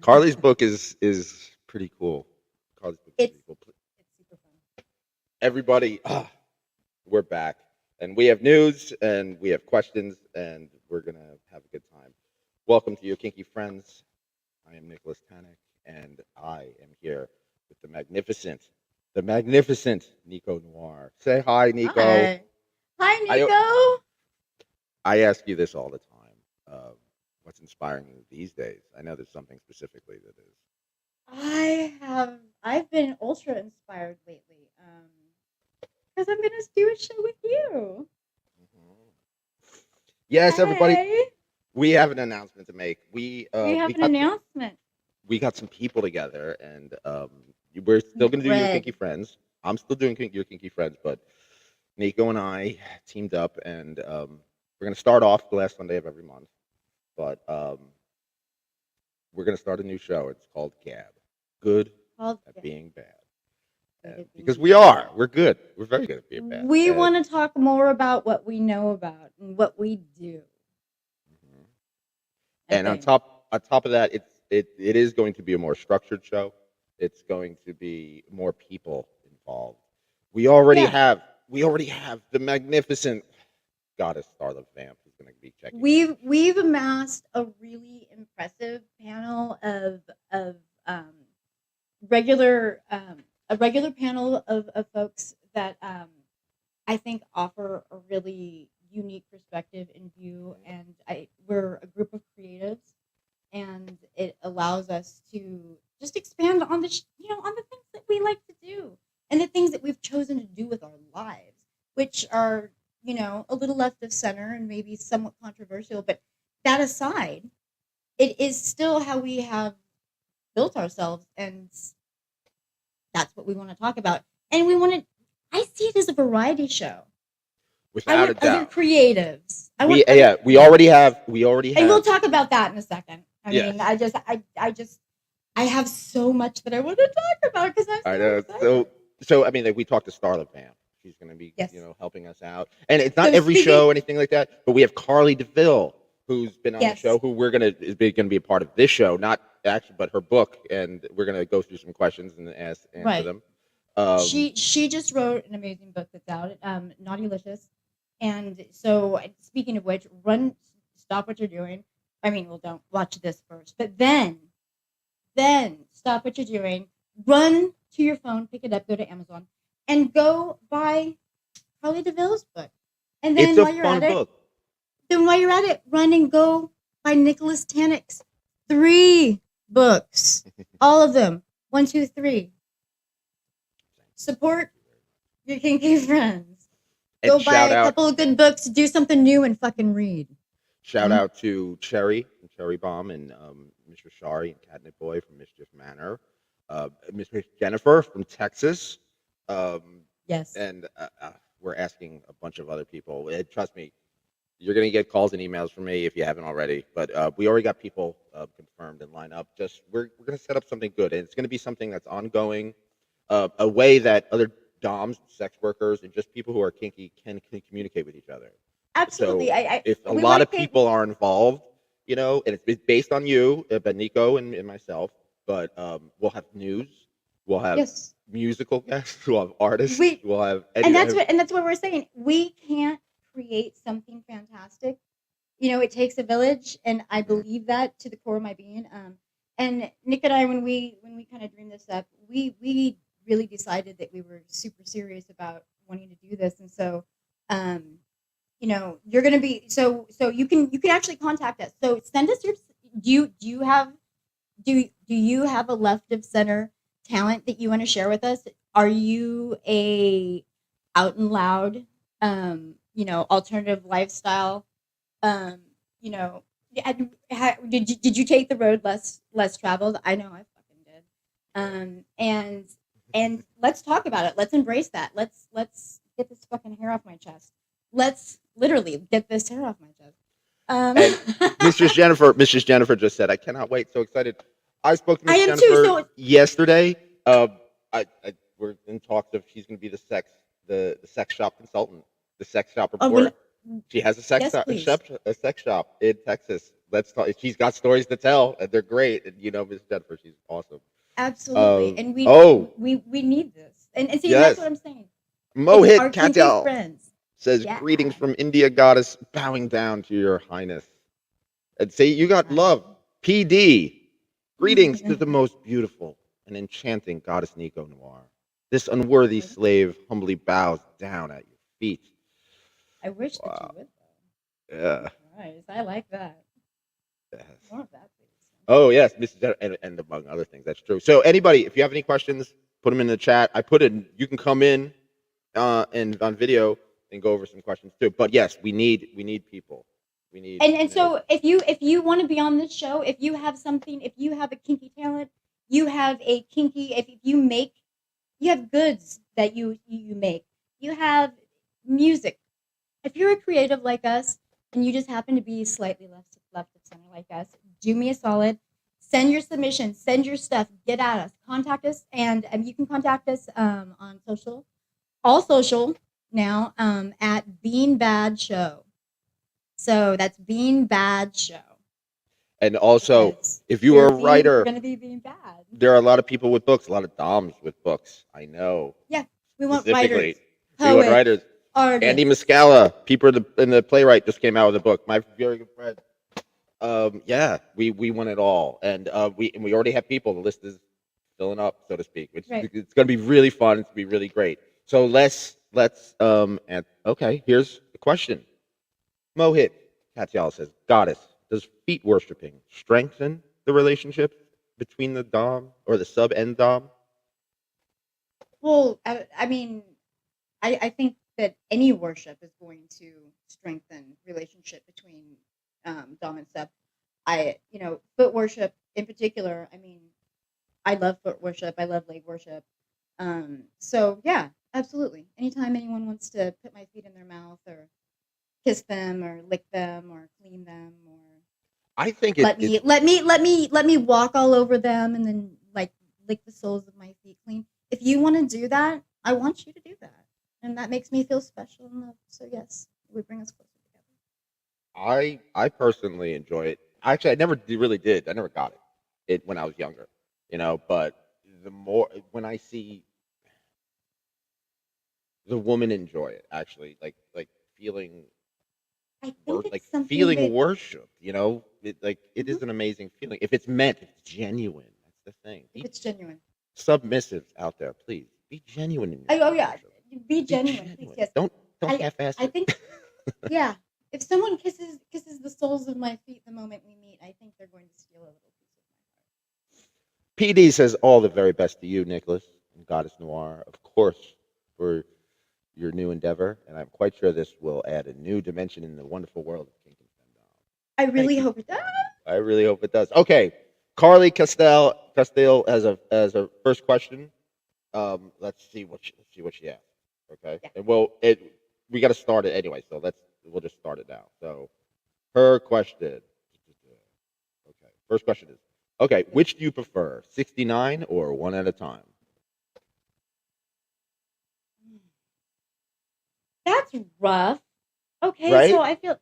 Carly's book is pretty cool. Carly's book is it's pretty cool. it's super fun. Everybody, we're back, and we have news, and we have questions, and we're gonna have a good time. Welcome to your kinky friends. I am Nicholas Tanek, and I am here with the magnificent Nicco Noire. Say hi, Nico. Hi. Hi, I Nico. I ask you this all the time. What's inspiring you these days? I know there's something specifically that is. I've been ultra inspired lately. Because I'm gonna do a show with you. Mhm. Yes, everybody, Hey, we have an announcement to make. we have an announcement. We got some people together, and we're still gonna do your kinky Greg. friends. I'm still doing your kinky friends, but Nico and I teamed up, and we're gonna start off the last Sunday of every month. But we're gonna start a new show. It's called Gab, Good Called at Being Bad, Good and at because Being we Bad. are, we're good. We're very good at being bad. We And, want to talk more about what we know about and what we do. mhm. I And think. on top of that, it is going to be a more structured show. It's going to be more people involved. We already Yeah. have we already have the magnificent goddess Starla Vamp who's going to be checking in. We've amassed a really impressive panel of um, regular a regular panel of folks that I think offer a really unique perspective and view, and we're a group of creatives, and it allows us to just expand on on the things that we like to do and the things that we've chosen to do with our lives, which are a little left of center and maybe somewhat controversial, but that aside, it is still how we have built ourselves, and that's what we want to talk about. And I see it as a variety show. I Without a want other doubt. creatives. I want other, We already and we'll have talk about that in a second. I mean, yes. I have so much that I want to talk about because I'm I so know. excited. So I mean, like, we talked to Starla Vamp. She's going to be, Yes. helping us out. And it's not So every speaking, show, anything like that. But we have Carli DeVille, who's been on the show, yes, who we're gonna is going to be a part of this show, not actually, but her book, and we're going to go through some questions and answer right. them. Um, She just wrote an amazing book that's out, Naughtylicious. And so, speaking of which, stop what you're doing. I mean, well, don't watch this first, but then stop what you're doing, run to your phone, pick it up, go to Amazon, and go buy Carly DeVille's book. And it's then a while you're fun at it, book. run and go buy Nicholas Tanek's 3 books, all of them, 1, 2, 3. Support your kinky friends. And Go buy a couple of good books, do something new, and fucking read. shout Hmm? out to Cherry and Cherry Bomb and Mr. Shari and Catnip Boy from Mischief Manor, Mistress Jennifer from Texas, um, Yes. and we're asking a bunch of other people. Trust me, you're gonna get calls and emails from me if you haven't already. But we already got people confirmed and lined up. Just we're gonna set up something good, and it's gonna be something that's ongoing, a way that other DOMs, sex workers, and just people who are kinky can communicate with each other. Absolutely. So I if a we lot want to of create. people are involved, and it's based on you, but Nico and myself, but we'll have news, we'll have Yes. musical guests, we'll have artists, We we'll have and any. that's what we're saying. We can't create something fantastic. It takes a village, and I Mhm. believe that to the core of my being. And Nick and I, when we kind of dreamed this up, we really decided that we were super serious about wanting to do this, and so um, you're gonna be so you can actually contact us. So send us your do you have a left of center talent that you want to share with us? Are you a out and loud alternative lifestyle, um you know did you take the road less traveled? I know I fucking did. And let's talk about it. Let's embrace that. Let's get this fucking hair off my chest. Let's literally get this hair off my chest. And um Mrs. Jennifer just said, "I cannot wait! So excited!" I spoke to I Miss am too. Jennifer So yesterday. We're in talks of she's going to be the sex shop consultant, the sex shop oh, report. She has a yes, please. a sex shop in Texas. let's talk. She's got stories to tell, and they're great. And you know, Miss Jennifer, she's awesome. Absolutely, and Oh, we need this, and see, and that's what yes. I'm saying. It's our Mohit kinky Katyal friends. says, Yeah, "Greetings from India, goddess, bowing down to your highness." And say, "You got love." PD, greetings to the most beautiful and enchanting goddess Nicco Noire. This unworthy slave humbly bows down at your feet. I wish that you Wow. would, though. Yeah. Nice, I like that. Yes. More of that, please. Oh yes, Mrs. And among other things, that's true. So anybody, if you have any questions, put them in the chat. I put in. You can come in and on video and go over some questions too. But yes, we need people. We need. And so if you want to be on this show, if you have something, if you have a kinky talent, you have a kinky. If you make, you have goods that you make. You have music. If you're a creative like us and you just happen to be slightly left of center like us, do me a solid. Send your submission. Send your stuff. Get at us. Contact us, and you can contact us on social, all social now at Bean Bad Show. So that's Bean Bad Show. And also, Because if you are a we're writer, going to be being bad. there are a lot of people with books, a lot of doms with books. I know. Yeah, we want Specifically, writers, we want poets, writers. artists. Andy Muscala, Peeper and the playwright, just came out with a book. My very good friend. Yeah, we want it all, and we already have people. The list is filling up, so to speak. Which Right. it's going to be really fun. It's going to be really great. So let's and okay. Here's the question. Mohit Katyal says, "Goddess, does feet worshiping strengthen the relationship between the dom or the sub and dom?" Well, I mean, I think that any worship is going to strengthen relationship between dom and sub. Foot worship in particular. I mean, I love foot worship. I love leg worship. So yeah, absolutely. Anytime anyone wants to put my feet in their mouth or kiss them or lick them or clean them or I think let me walk all over them and then like lick the soles of my feet clean. If you want to do that, I want you to do that, and that makes me feel special and loved. So yes, it would bring us closer together. I personally enjoy it. Actually, I never really did. I never got it when I was younger, But the more when I see the woman enjoy it, actually, like feeling I think like it's something feeling that worshipped, it Mhm. is an amazing feeling. If it's meant, if it's genuine, that's the thing. if it's genuine. Submissives out there, please be genuine in your Oh yeah, worship. be Be genuine, please. genuine. Yes, Don't I half-ass I it. think yeah. If someone kisses the soles of my feet the moment we meet, I think they're going to steal a little piece of my heart. PD says all the very best to you, Nicholas and Goddess Noir, of course, for your new endeavor, and I'm quite sure this will add a new dimension in the wonderful world of Kink and Femdom. I Thank really you. hope it does. I really hope it does. Okay, Carly Castile as a first question. Let's see what she asked. Okay, Yeah. and we got to start it anyway, so we'll just start it now. So her question. Okay, first question is, okay, which do you prefer, 69 or one at a time? That's rough. Okay, so Right? I feel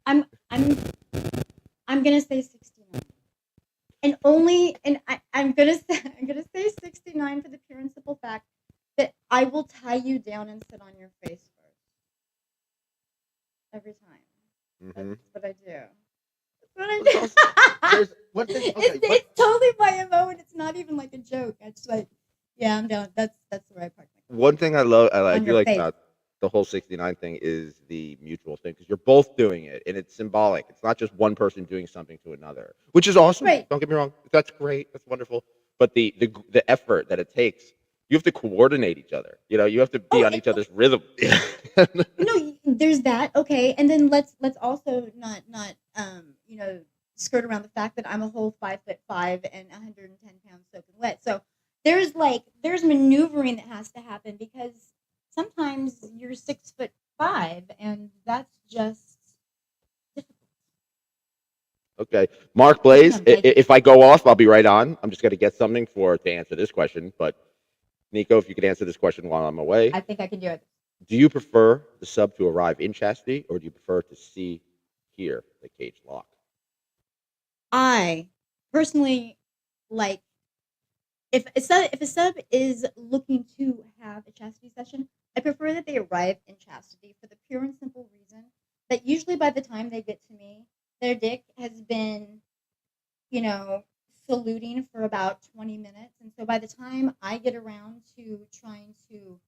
I'm I'm I'm gonna say 69. I'm gonna say I'm gonna say 69 for the pure and simple fact that I will tie you down and sit on your face first. Every time. Mm-hmm. That's what I do. That's what I do. There's one thing. Okay, It's totally my MO and it's not even like a joke. It's like, yeah, I'm down. That's where I park my car. one thing I On do your like face. about the whole 69 thing is the mutual thing because you're both doing it and it's symbolic. It's not just one person doing something to another, which is awesome. Right. Don't get me wrong. That's great. That's wonderful. But the effort that it takes, you have to coordinate each other. You have to be on each other's rhythm. No, there's that. Okay, and then let's also not skirt around the fact that I'm a whole 5'5" and 110 pounds soaking wet. So there's maneuvering that has to happen because sometimes you're 6'5" and that's just difficult. Okay, Mark Blaze. If I go off, I'll be right on. I'm just going to get something to answer this question. But Nico, if you could answer this question while I'm away. I think I can do it. Do you prefer the sub to arrive in chastity, or do you prefer to hear the cage lock? I personally like if a sub is looking to have a chastity session, I prefer that they arrive in chastity for the pure and simple reason that usually by the time they get to me, their dick has been, you know, saluting for about 20 minutes. And so by the time I get around to trying to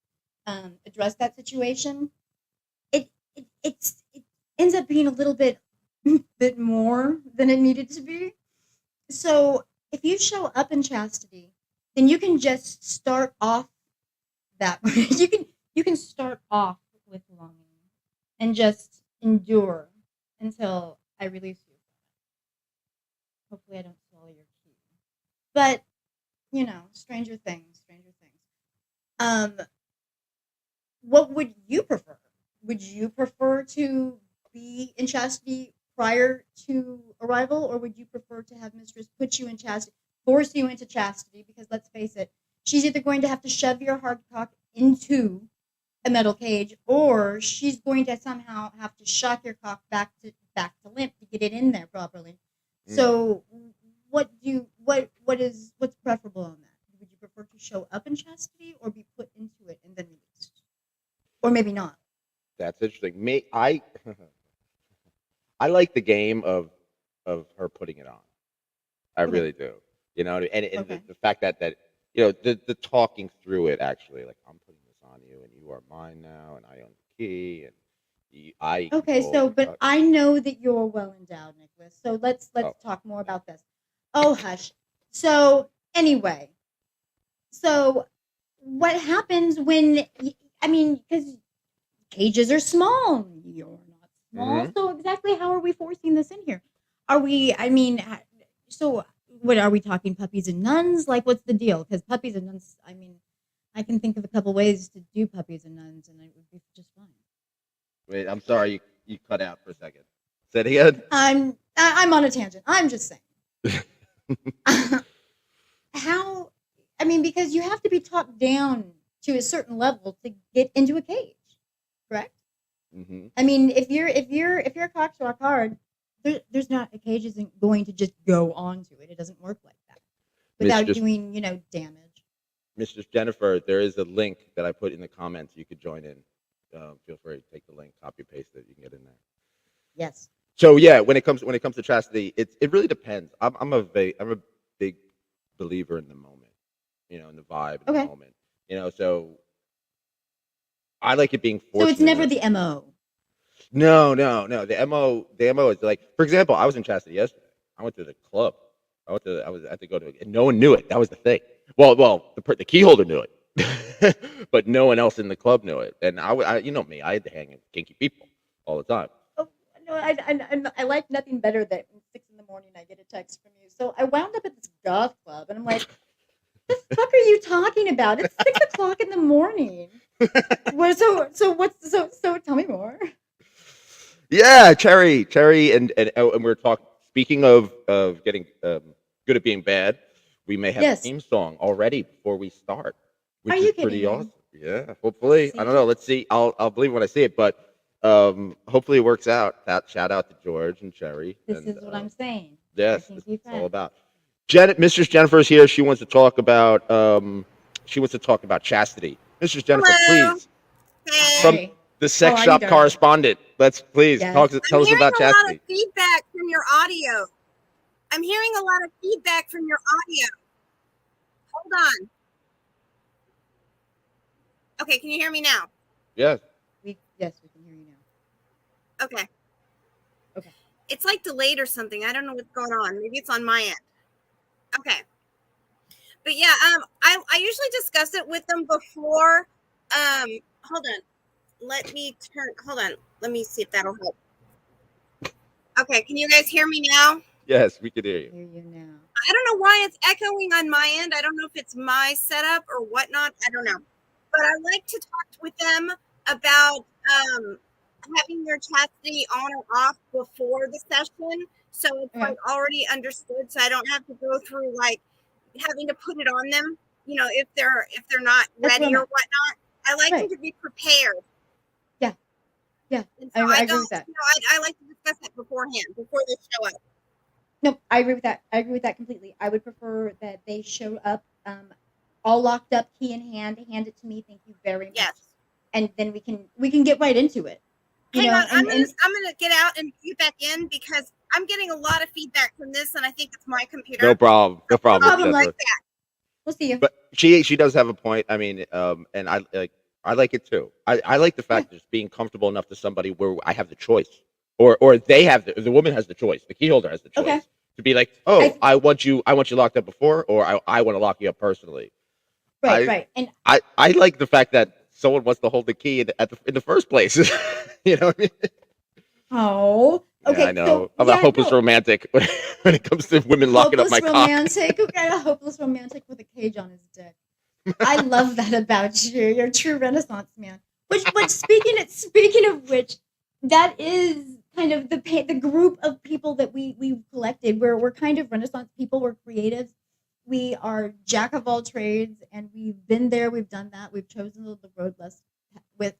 address that situation, it ends up being a little bit more than it needed to be. So if you show up in chastity, then you can just start off that way. You can start off with longing and just endure until I release you. Hopefully, I don't swallow your key. But stranger things, stranger things. Um, what would you prefer? Would you prefer to be in chastity prior to arrival, or would you prefer to have Mistress put you in chastity, force you into chastity? Because let's face it, she's either going to have to shove your hard cock into a metal cage, or she's going to somehow have to shock your cock back to limp to get it in there properly. So, what's preferable on that? Would you prefer to show up in chastity, or be put into it and then released, or maybe not? That's interesting. Me, I like the game of her putting it on. I Okay. really do. And Okay. the fact that the talking through it actually, like, I'm putting this on you and you are mine now and I own the key and I Okay, control so your but cock. I know that you're well endowed, Nicholas. So let's Oh, talk more about this. Oh, hush. So anyway, so what happens when I mean, because cages are small, you're not small. hmm So exactly how are we forcing this in here? Are we? I mean, so what are we talking? Puppies and nuns? Like, what's the deal? Because puppies and nuns. I mean, I can think of a couple ways to do puppies and nuns, and it would be just fine. Wait, I'm sorry, you cut out for a second. Say it again. I'm on a tangent. I'm just saying. How? I mean, because you have to be talked down to a certain level to get into a cage, correct? hmm I mean, if you're a cock rock hard, there's not a cage isn't going to just go onto it. It doesn't work like that without Mistress doing damage. Mistress Jennifer, there is a link that I put in the comments. You could join in. Feel free to take the link, copy paste it. You can get in there. Yes. So yeah, when it comes to chastity, it really depends. I'm a big believer in the moment, in the vibe, in the Okay. moment, So I like it being So it's fortunate never enough. the mo. No, no, no. The mo is like, for example, I was in chastity yesterday. I went to the club. I had to go to, and no one knew it. That was the thing. Well, the key holder knew it, but no one else in the club knew it. And you know me, I had to hang with kinky people all the time. Oh no, I like nothing better than 6 in the morning I get a text from you. So I wound up at this goth club, and I'm like, the fuck are you talking about? It's 6 o'clock in the morning. What? So tell me more. Yeah, Cherry, and we're talking. Speaking of getting good at being bad, we may have a Yes. theme song already before we start, Are which is you kidding pretty me? awesome. Yeah, hopefully. I don't See? know. Let's see. I'll believe when I see it, but hopefully it works out. Shout out to George and Cherry, This and is what I'm saying. Our yes, this is kinky what it's all friend. about. Mistress Jennifer is here. She wants to talk about chastity. Mistress Jennifer, Hello. please, from Hey. Hi. the How sex are you, shop darling? correspondent, let's please Yes. I'm tell us hearing about a lot of chastity. feedback from your audio. I'm hearing a lot of feedback from your audio. Hold on. Okay, can you hear me now? Yes. Yes, we can hear you now. Okay. Okay. It's like delayed or something. I don't know what's going on. Maybe it's on my end. Okay. But yeah, I usually discuss it with them before. Hold on. Hold on. Let me see if that'll help. Okay, can you guys hear me now? Yes, we could hear you. Hear you now. I don't know why it's echoing on my end. I don't know if it's my setup or whatnot. I don't know. But I like to talk with them about having their chastity on or off before the session. So it's Okay. like already understood. So I don't have to go through like having to put it on them, if they're not That's where ready I'm or at. whatnot. I like them Right. to be prepared. Yeah. Yeah. And so I I agree don't, with that. I like to discuss it beforehand, before they show up. No, I agree with that. I agree with that completely. I would prefer that they show up, all locked up, key in hand it to me. Thank you very much, Yes. and then we can get right into it. You Hang know, on, I'm and gonna get out and get back in because I'm getting a lot of feedback from this, and I think it's my computer. No problem. No no problem, Miss problem, Jennifer. Lex. We'll see you. But she does have a point. I mean, and I like it too. I like the Yeah. fact that just being comfortable enough to somebody where I have the choice, or they have the woman has the choice. The key holder has the choice Okay. to be like, oh, I want you locked up before, or I want to lock you up personally. Right. And I like the fact that someone wants to hold the key in the first place. You know what I mean? oh, Yeah, okay. I know. So I'm a yeah, hopeless no, romantic when it comes to women locking up hopeless my cock. romantic. Who got a hopeless romantic with a cage on his dick? I love that about you. You're a true Renaissance man. Which speaking of which, that is kind of the group of people that we've collected. We're kind of Renaissance people. We're creatives. We are jack of all trades, and we've been there. We've done that. We've chosen the road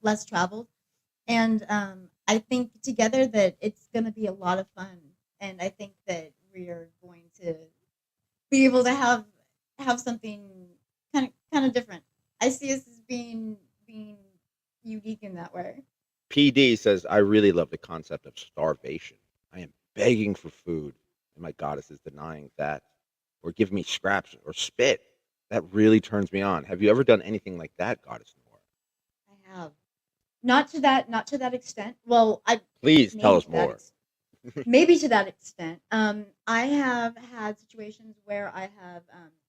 less traveled, and I think together that it's going to be a lot of fun. And I think that we are going to be able to have something kind of different. I see us as being unique in that way. PD says, I really love the concept of starvation. I am begging for food, and my goddess is denying that, or give me scraps or spit. That really turns me on. Have you ever done anything like that, Goddess Noir? I have not to that extent. Well, I Please tell maybe us to that more. maybe to that extent. I have had situations where I have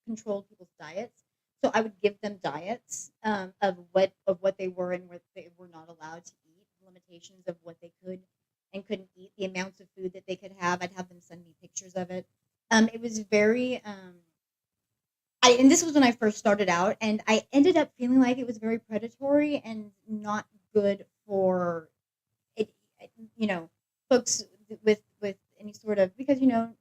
controlled people's diets. So I would give them diets of what they were and what they were not allowed to eat, limitations of what they could and couldn't eat, the amounts of food that they could have. I'd have them send me pictures of it. It was very and this was when I first started out, and I ended up feeling like it was very predatory and not good for it. You know, folks with any sort of, because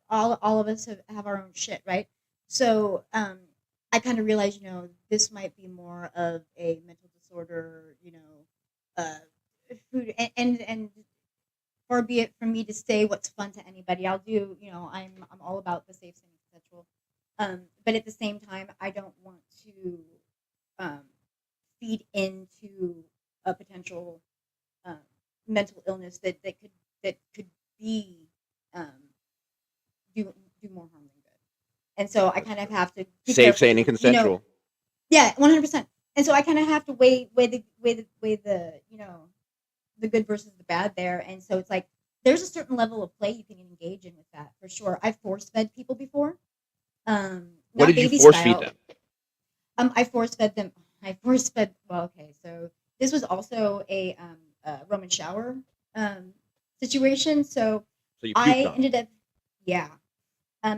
all of us have our own shit, right? So I kind of realized, this might be more of a mental disorder, uh, food, and far be it from me to say what's fun to anybody. I'll do, I'm all about the safe, sane, consensual. But at the same time, I don't want to um, feed into a potential um, mental illness that could be um, do more harm than good. And so I kind of have to be Safe, sane, careful, and consensual. Yeah, 100%. And so I kind of have to weigh the the good versus the bad there. And so it's like there's a certain level of play you can engage in with that for sure. I've force fed people before, What not did you baby force feed style. them? I force fed them. I force fed. Well, okay, so this was also a Roman shower um, situation. So So you puked I on them. ended up, yeah.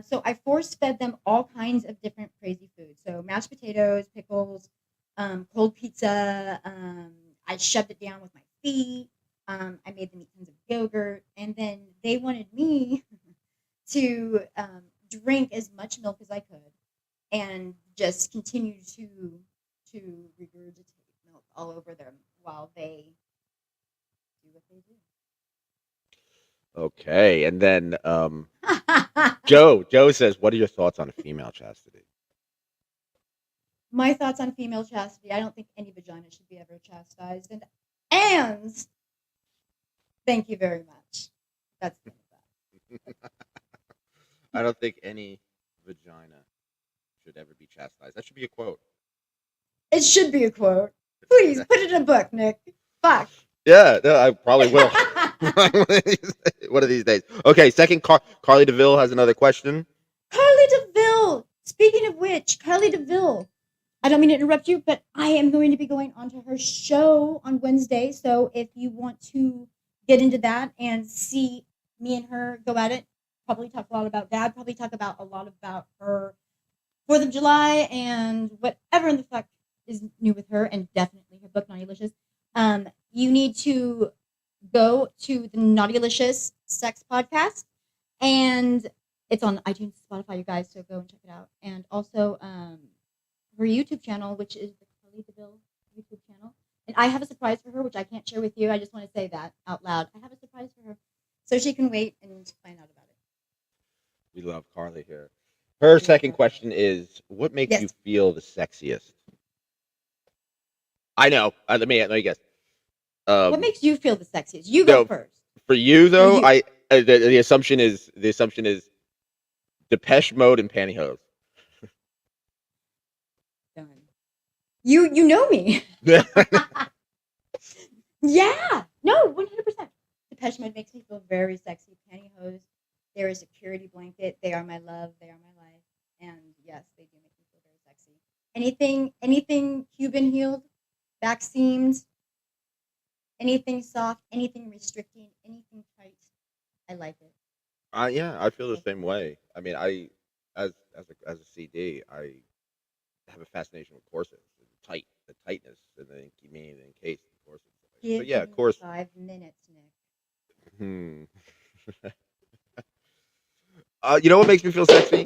So I force fed them all kinds of different crazy foods. So mashed potatoes, pickles, cold pizza. I shoved it down with my feet. I made them eat tons of yogurt, and then they wanted me to drink as much milk as I could, and just continue to regurgitate milk all over them while they do what they Okay, and then do. Joe says, what are your thoughts on female chastity? My thoughts on female chastity: I don't think any vagina should be ever chastised, and thank you very much. That's the end of that. I don't think any vagina should ever be chastised. That should be a quote. It should be a quote. Please put it in a book, Nick. Fuck. Yeah, no, I probably will. One of these days. Okay, second, Carly DeVille has another question. Carly DeVille. Speaking of which, Carly DeVille. I don't mean to interrupt you, but I am going to be going onto her show on Wednesday. So if you want to get into that and see me and her go at it, probably talk a lot about that. Probably talk about a lot about her 4th of July and whatever in the fuck is new with her, and definitely her book Naughtylicious. You need to go to the Naughtylicious Sex Podcast, and it's on iTunes, Spotify, you guys. So go and check it out. And also her YouTube channel, which is the Carly DeVille YouTube channel. And I have a surprise for her, which I can't share with you. I just want to say that out loud. I have a surprise for her, so she can wait and find out about it. We love Carly here. Her second question is, what makes you Yes. feel the sexiest? I know. Let me guess. What makes you feel the sexiest? You No, go first. for you though, you. the assumption is Depeche Mode and pantyhose. Done. You know me. Yeah. No, 100%. Depeche Mode makes me feel very sexy. Pantyhose, they're a security blanket. They are my love. They are my life. And yes, they do make me feel very sexy. Anything Cuban heeled, back seams, anything soft, anything restricting, anything tight. I like it. Yeah, I feel the same way. I mean, as a CD, I have a fascination with corsets, the tightness, and the meaning and case of corsets. Give But yeah, of me course. 5 minutes, Nick. Hmm. You know what makes me feel sexy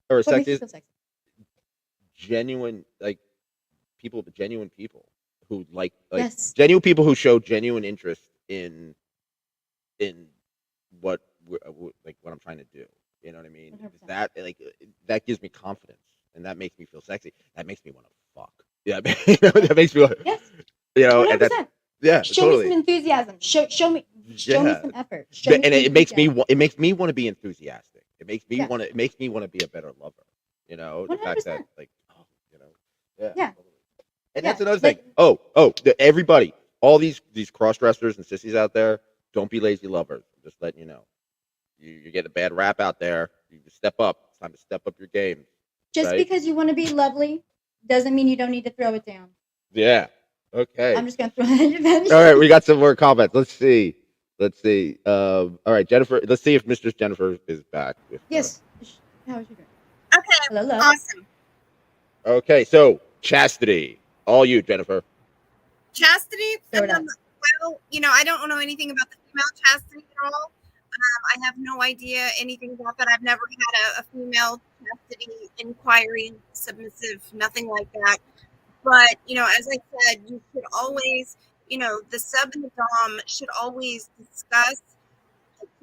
or What makes you sexy? feel sexy? Genuine, like genuine people who Yes. genuine people who show genuine interest in what like what I'm trying to do. You know what I mean? 100%. That gives me confidence, and that makes me feel sexy. That makes me want to fuck. Yeah, that makes me. Yes. And that's 100%. yeah, Show me some totally. enthusiasm. Show me Yeah, some effort. Show me and some it makes me enthusiasm. it makes me want to be enthusiastic. Yeah. It makes me want to be a better lover. You know, the fact that 100%. yeah, Yeah. totally. And Yeah. that's another thing. Everybody, all these cross dressers and sissies out there, don't be lazy lovers. I'm just letting you know. You get a bad rap out there. You just step up. It's time to step up your game. Just Right? because you want to be lovely doesn't mean you don't need to throw it down. Yeah. Okay. I'm just gonna throw it. All right, we got some more comments. Let's see. All right, Jennifer. Let's see if Mistress Jennifer is back. Yes. How is she doing? Okay, Hello, love. awesome. Okay, so chastity, all you, Jennifer. Chastity. Throw it up. Well, I don't know anything about the female chastity at all. I have no idea anything about that. I've never had a female chastity inquiry, submissive, nothing like that. But, as I said, you should always, the sub and the dom should always discuss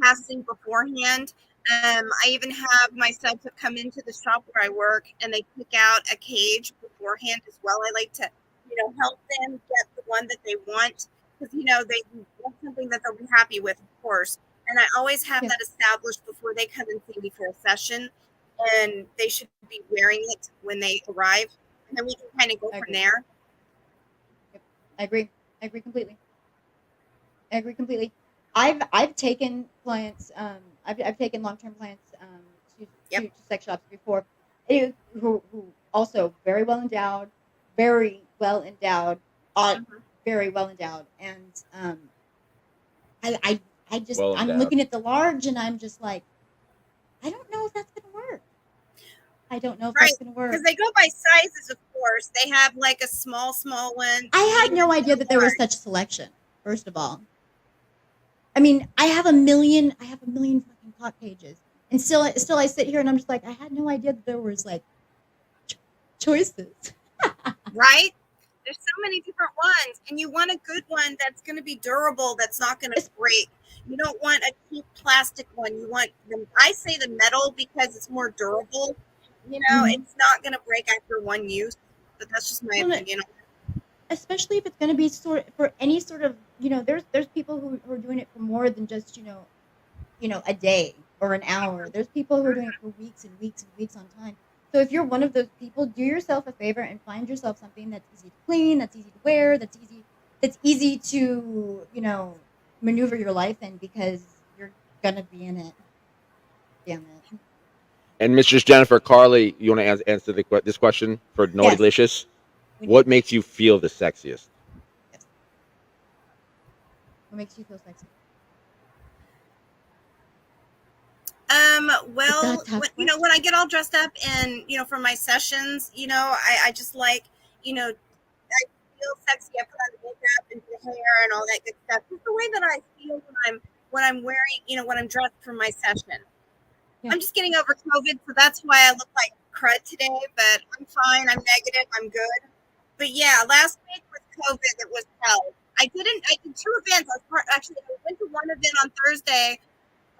chastity beforehand. I even have my subs have come into the shop where I work and they pick out a cage beforehand as well. I like to, help them get the one that they want because, they want something that they'll be happy with, of course. And I always have that established before they come and see me for a session. And they should be wearing it when they arrive. And then we can kind of go from there. Yep. I agree completely. I've taken clients. I've taken long-term clients to sex shops before, who also very well endowed, very well endowed, very well endowed, and I just Well I'm endowed. looking at the large and I'm just like, I don't know if that's gonna work. I don't know if that's gonna work. Because they go by sizes, of course. They have like a small one. I had no idea that there was such selection. First of all, I mean, I have a million fucking cock pages, and still I sit here and I'm just like, I had no idea that there was like choices. Right? There's so many different ones, and you want a good one that's going to be durable, that's not going to break. You don't want a cheap plastic one. You want I say the metal because it's more durable. It's not going to break after one use. But that's just my opinion. Especially if it's going to be for any sort of, there's people who are doing it for more than just, a day or an hour. There's people who are doing it for weeks and weeks and weeks on time. So if you're one of those people, do yourself a favor and find yourself something that's easy to clean, that's easy to wear, that's easy to, maneuver your life in, because you're gonna be in it. Damn it. And Mistress Jennifer, Carli, you want to answer this question for NAUGHTYLICIOUS? What makes you feel the sexiest? Yes. What makes you feel sexy? Well, when I get all dressed up and, for my sessions, I just like, I feel sexy. I put on the makeup and the hair and all that good stuff. Just the way that I feel when I'm wearing, when I'm dressed for my session. Yeah. I'm just getting over COVID, so that's why I look like crud today, but I'm fine. I'm negative. I'm good. But yeah, last week with COVID, it was hell. I did 2 events. I went to one event on Thursday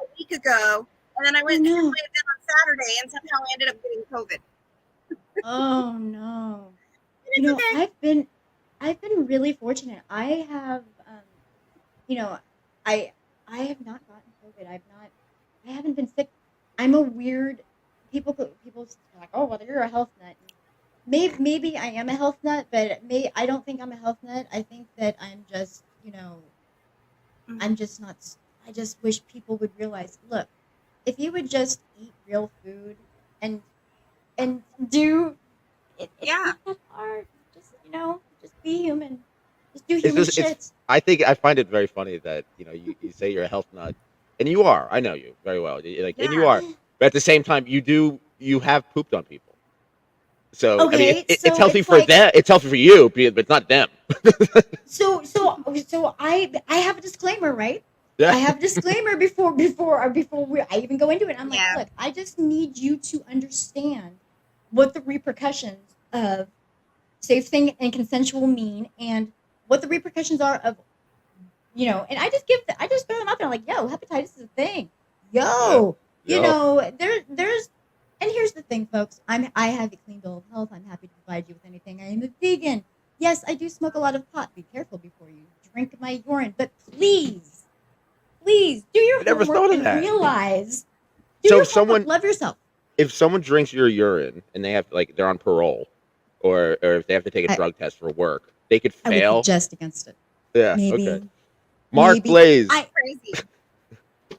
a week ago, And then I went no. to my event on Saturday, and somehow I ended up getting COVID. Oh no. It's You know, okay. I've been really fortunate. I have you know, I have not gotten COVID. I haven't been sick. I'm a weird people are like, "Oh, well, you're a health nut." Maybe I am a health nut, but I don't think I'm a health nut. I think that I'm just, I'm just not I just wish people would realize, look, if you would just eat real food and do it's Yeah. not that hard. Just, just be human. Just do It's human just it's. shit. I find it very funny that you say you're a health nut, and you are. I know you very well. And you Yeah. are, but at the same time, you have pooped on people. So I mean, Okay, it's so healthy it's for like them. It's healthy for you, but it's not them. so I have a disclaimer, right? Yeah. I have a disclaimer before I even go into it. I'm like, Yeah. look, I just need you to understand what the repercussions of safe thing and consensual mean, and what the repercussions are of, and I just throw them out there like, yo, hepatitis is a thing. Yeah. Yo, Yep. there's and here's the thing, folks. I have a clean bill of health. I'm happy to provide you with anything. I am a vegan. Yes, I do smoke a lot of pot. Be careful before you drink my urine. But please do I your never homework thought of and that. realize, do So your homework. Love yourself. if someone drinks your urine and they have like they're on parole, or if they have to take a I, drug test for work, they could I would fail. suggest against it. Yeah. Okay. Maybe. Mark Blaze. I Crazy.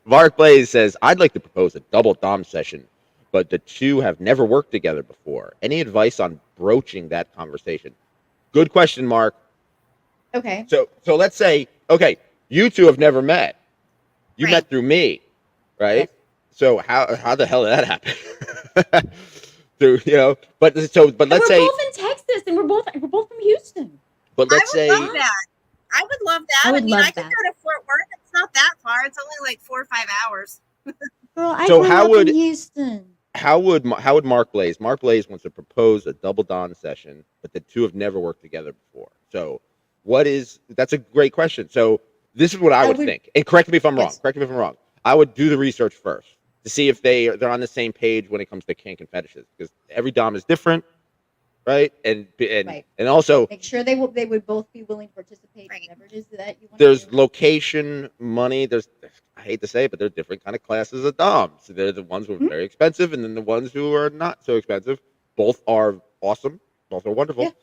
Mark Blaze says, I'd like to propose a double dom session, but the two have never worked together before. Any advice on broaching that conversation? Good question, Mark. okay. So let's say, okay, you two have never met. You Right. met through me, right? Yes. So how the hell did that happen? Through but And let's we're say, both in Texas, and we're both from Houston. but I let's would love say, Ah, that. I would love I that. I would mean, I love could that, go to Fort Worth. It's not that far. It's only like 4 or 5 hours. girl. I so grew up in Houston. how would Mark Blaze wants to propose a double Don session, but the two have never worked together before. So that's a great question. So this is what I I would would think. And correct me if I'm wrong. Yes. Correct me if I'm wrong. I would do the research first to see if they're on the same page when it comes to kink and fetishes, because every Dom is different, right? Right. And also Make sure they would both be willing to participate in Right. whatever it is that you want to there's do. location, money. I hate to say it, but there are different kind of classes of Doms. So there are the ones who are Mhm. very expensive, and then the ones who are not so expensive. Both are awesome. Both are Yeah. wonderful.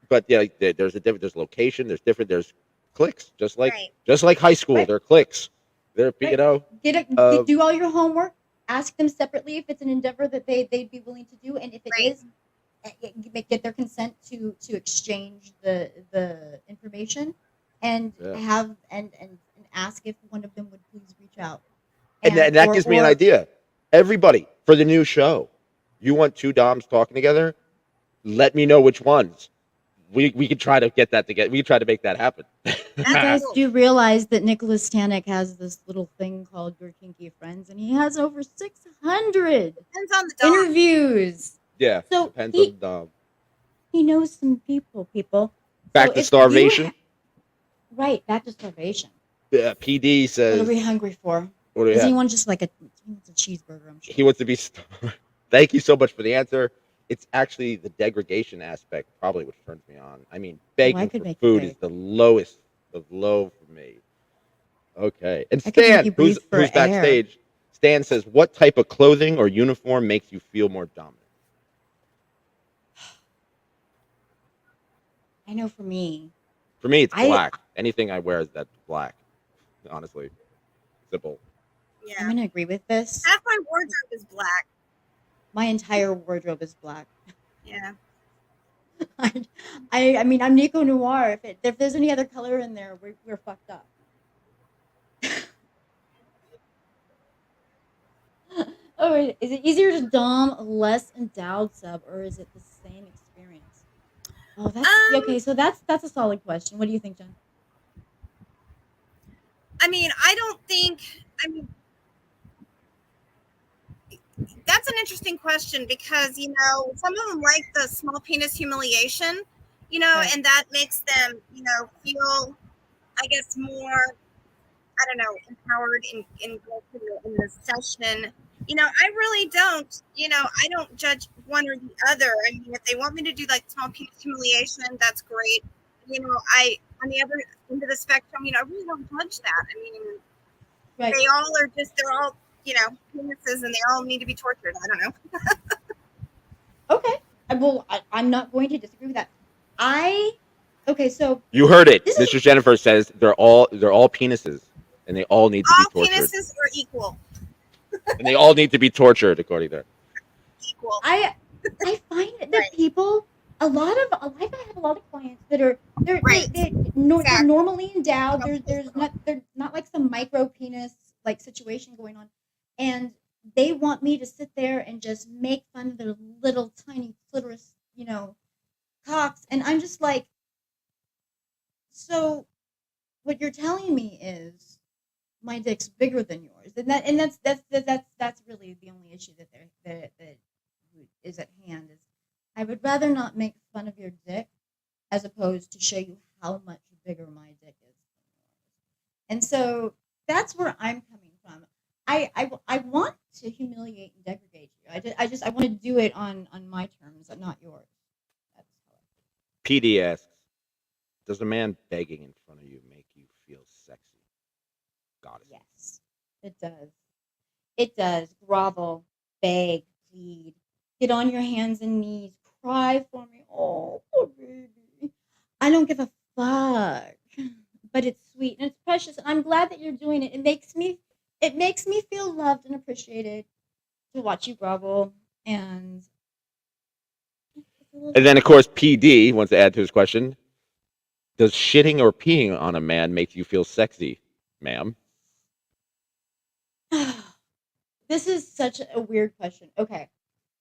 But yeah, there's a different. There's location. There's different. There's cliques. Right. Just like high school, Right. there are cliques. There, Right. Do all your homework. Ask them separately if it's an endeavor that they'd be willing to do, and if it Right. is, get their consent to exchange the information, and yeah. have and ask if one of them would please reach out, And that gives me an or idea. Everybody, for the new show, you want two Doms talking together? Let me know which ones. We could try to get that together. We could try to make that happen. you guys do realize that Nicholas Tanek has this little thing called Your Kinky Friends, and he has over 600 Depends on the dog. interviews. Yeah, So depends on the Dom. he knows some people. Back So to if starvation. right, back to starvation. Yeah, PD What says. are we hungry for? What do we Does he have? want just like he wants a cheeseburger? I'm sure. He wants to be. Thank you so much for the answer. It's actually the degradation aspect probably which turns me on. I mean, begging could for make you food beg. is the lowest of low for me. Okay, and I could make Stan, you breathe for who's air. backstage, Stan says, "What type of clothing or uniform makes you feel more dominant?" I know for me, For me, it's I black. Anything I wear is that black. Honestly, simple. I'm Yeah. gonna agree with this. Half my wardrobe is black. My entire wardrobe is black. Yeah. I mean, I'm Nicco Noire. If there's any other color in there, we're fucked up. Oh, is it easier to dom a less endowed sub, or is it the same experience? Oh, that's okay. So that's a solid question. What do you think, Jen? I mean, I don't think. I mean, that's an interesting question because some of them like the small penis humiliation, Right. and that makes them, feel, I guess, more. I don't know, empowered in the session. I really don't. I don't judge one or the other. I mean, if they want me to do like small penis humiliation, that's great. I on the other end of the spectrum, I really don't judge that. I mean, Right. they're all penises, and they all need to be tortured. I don't know. Okay. I'm not going to disagree with that. Okay, so You heard it. this is Mistress Jennifer says they're all penises, and they all need to be All tortured, penises are equal. and they all need to be tortured according to her. Equal. I find that Right. people I have a lot of clients that are they're Right. they're Exactly. normally endowed. They're not like some micro penis like situation going on, and they want me to sit there and just make fun of their little tiny clitoris, cocks, and I'm just like, so what you're telling me is my dick's bigger than yours, and that's really the only issue that is at hand. Is I would rather not make fun of your dick as opposed to show you how much bigger my dick is than yours. And so that's where I'm coming from. I want to humiliate and degrade you. I want to do it on my terms, not yours. That's how PD asks, does a man begging in front of you make you feel sexy? Goddess. Yes, it does. It does. Grovel, beg, plead, get on your hands and knees, cry for me. Oh, poor baby. I don't give a fuck. But it's sweet and it's precious, and I'm glad that you're doing it. It makes me feel loved and appreciated to watch you grovel. And And then, of course, PD wants to add to his question: does shitting or peeing on a man make you feel sexy, ma'am? this is such a weird question. Okay,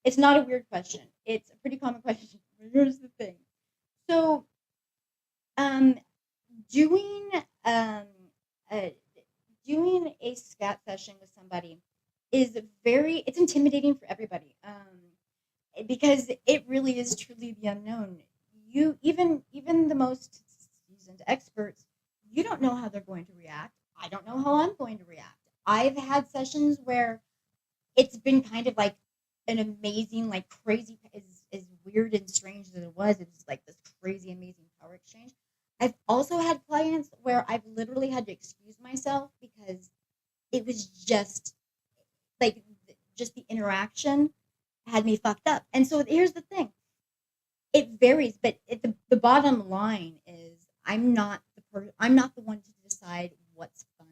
it's not a weird question. It's a pretty common question. But here's the thing. So, um, doing um, uh, doing a scat session with somebody is it's intimidating for everybody. Because it really is truly the unknown. You even the most seasoned experts, you don't know how they're going to react. I don't know how I'm going to react. I've had sessions where it's been kind of like an amazing, like crazy, as weird and strange as it was. It was like this crazy, amazing power exchange. I've also had clients where I've literally had to excuse myself because it was like just the interaction had me fucked up. And so here's the thing: it varies, but the bottom line is I'm not the one to decide what's fun.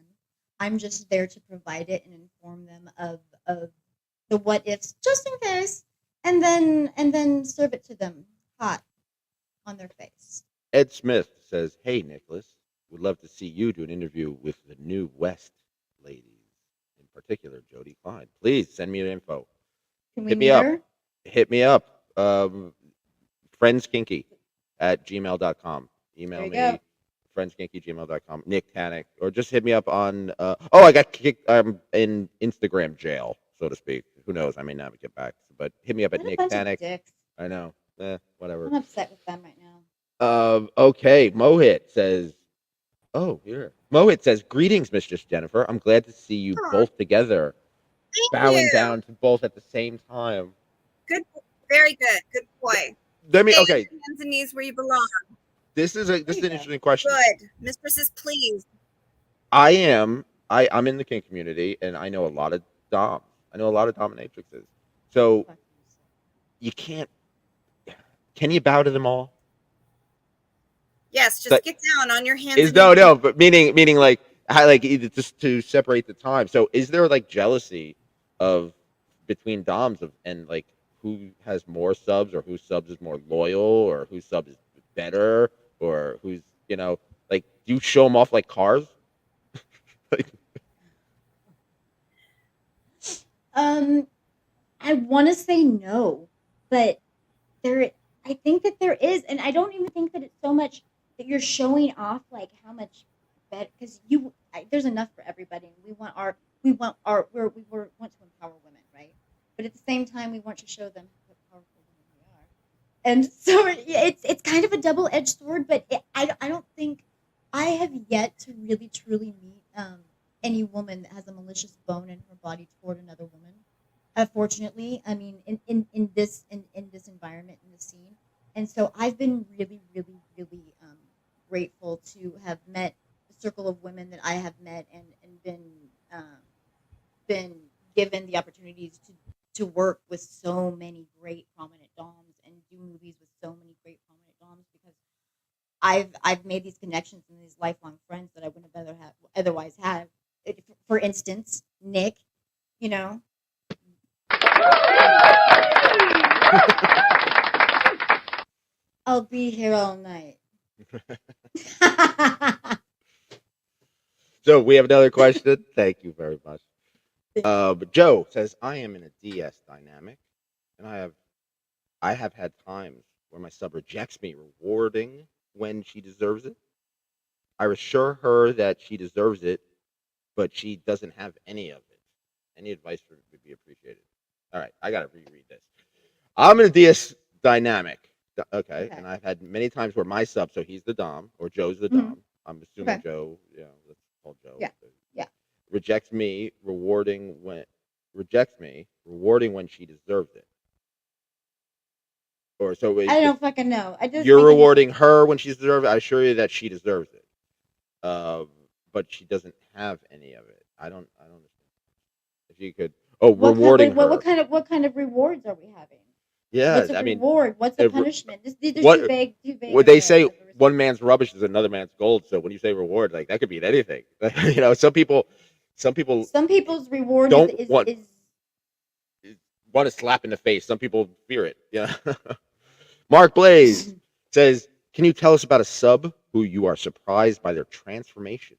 I'm just there to provide it and inform them of the what ifs, just in case, and then serve it to them hot on their face. Ed Smith says, "Hey, Nicholas, would love to see you do an interview with the New West ladies, in particular Jody Klein. Please send me your info. Can we Hit me meet up. her? Hit me up. Friendskinky@gmail.com. There Email you me, go. friendskinky@gmail.com. Nick Tanek, or just hit me up on. I got kicked. I'm in Instagram jail, so to speak. Who knows? I may not get back, but hit me up at What a Nick bunch of Tanek. dicks. I know. Whatever. I'm upset with them right now. Okay. Mohit says, "Oh, here." Mohit says, "Greetings, Mistress Jennifer. I'm glad to see you Aw, both together, thank bowing you. down to both at the same time." Good. Very good. Good boy. Let me. Stay Okay. on your hands and knees where you belong. This is There an you go. interesting question. Good. Mistresses, please. I'm in the kink community, and I know a lot of doms. I know a lot of dominatrixes. So Fuck you. you can't. Can you bow to them all? Yes, That just get down on your hands is and knees. no, but meaning like how like either just to separate the time. So is there like jealousy of between doms of and like who has more subs or whose subs is more loyal or whose sub is better or who's like do you show them off like cars? Like, Um, I want to say no, but there, I think that there is, and I don't even think that it's so much that you're showing off like how much better because there's enough for everybody, and we want to empower women, right? But at the same time, we want to show them what powerful women we are, and so it's kind of a double edged sword. But I don't think I have yet to really truly meet any woman that has a malicious bone in her body toward another woman. Unfortunately, I mean, in this environment, in this scene, and so I've been really, really, really grateful to have met the circle of women that I have met, and been given the opportunities to work with so many great prominent doms and do movies with so many great prominent doms, because I've made these connections and these lifelong friends that I wouldn't have otherwise had. For instance, Nick, you know, I'll be here all night. So we have another question. Thank you very much. Joe says, I am in a DS dynamic, and I have had times where my sub rejects me, rewarding when she deserves it. I assure her that she deserves it, but she doesn't have any of it. Any advice would be appreciated. All right, I gotta reread this. I'm in a DS dynamic. Okay, Okay. and I've had many times where my sub, so he's the dom or Joe's the Mhm. dom. I'm assuming Okay. Joe, let's call Joe. Yeah. Yeah. Rejects me, rewarding when she deserves it. Or so I don't fucking know. I just you're think rewarding her when she deserves it. I assure you that she deserves it. But she doesn't have any of it. I don't understand. If you could, rewarding her. what kind of rewards are we having? Yeah, What's a I mean, reward? What's a it- punishment? These are what too vague. would they say? Of a One response. man's rubbish is another man's gold. So when you say reward, like that could mean anything. Some people Some people's reward don't want is want a slap in the face. Some people fear it. Yeah. Mark Blaze says, "Can you tell us about a sub who you are surprised by their transformation?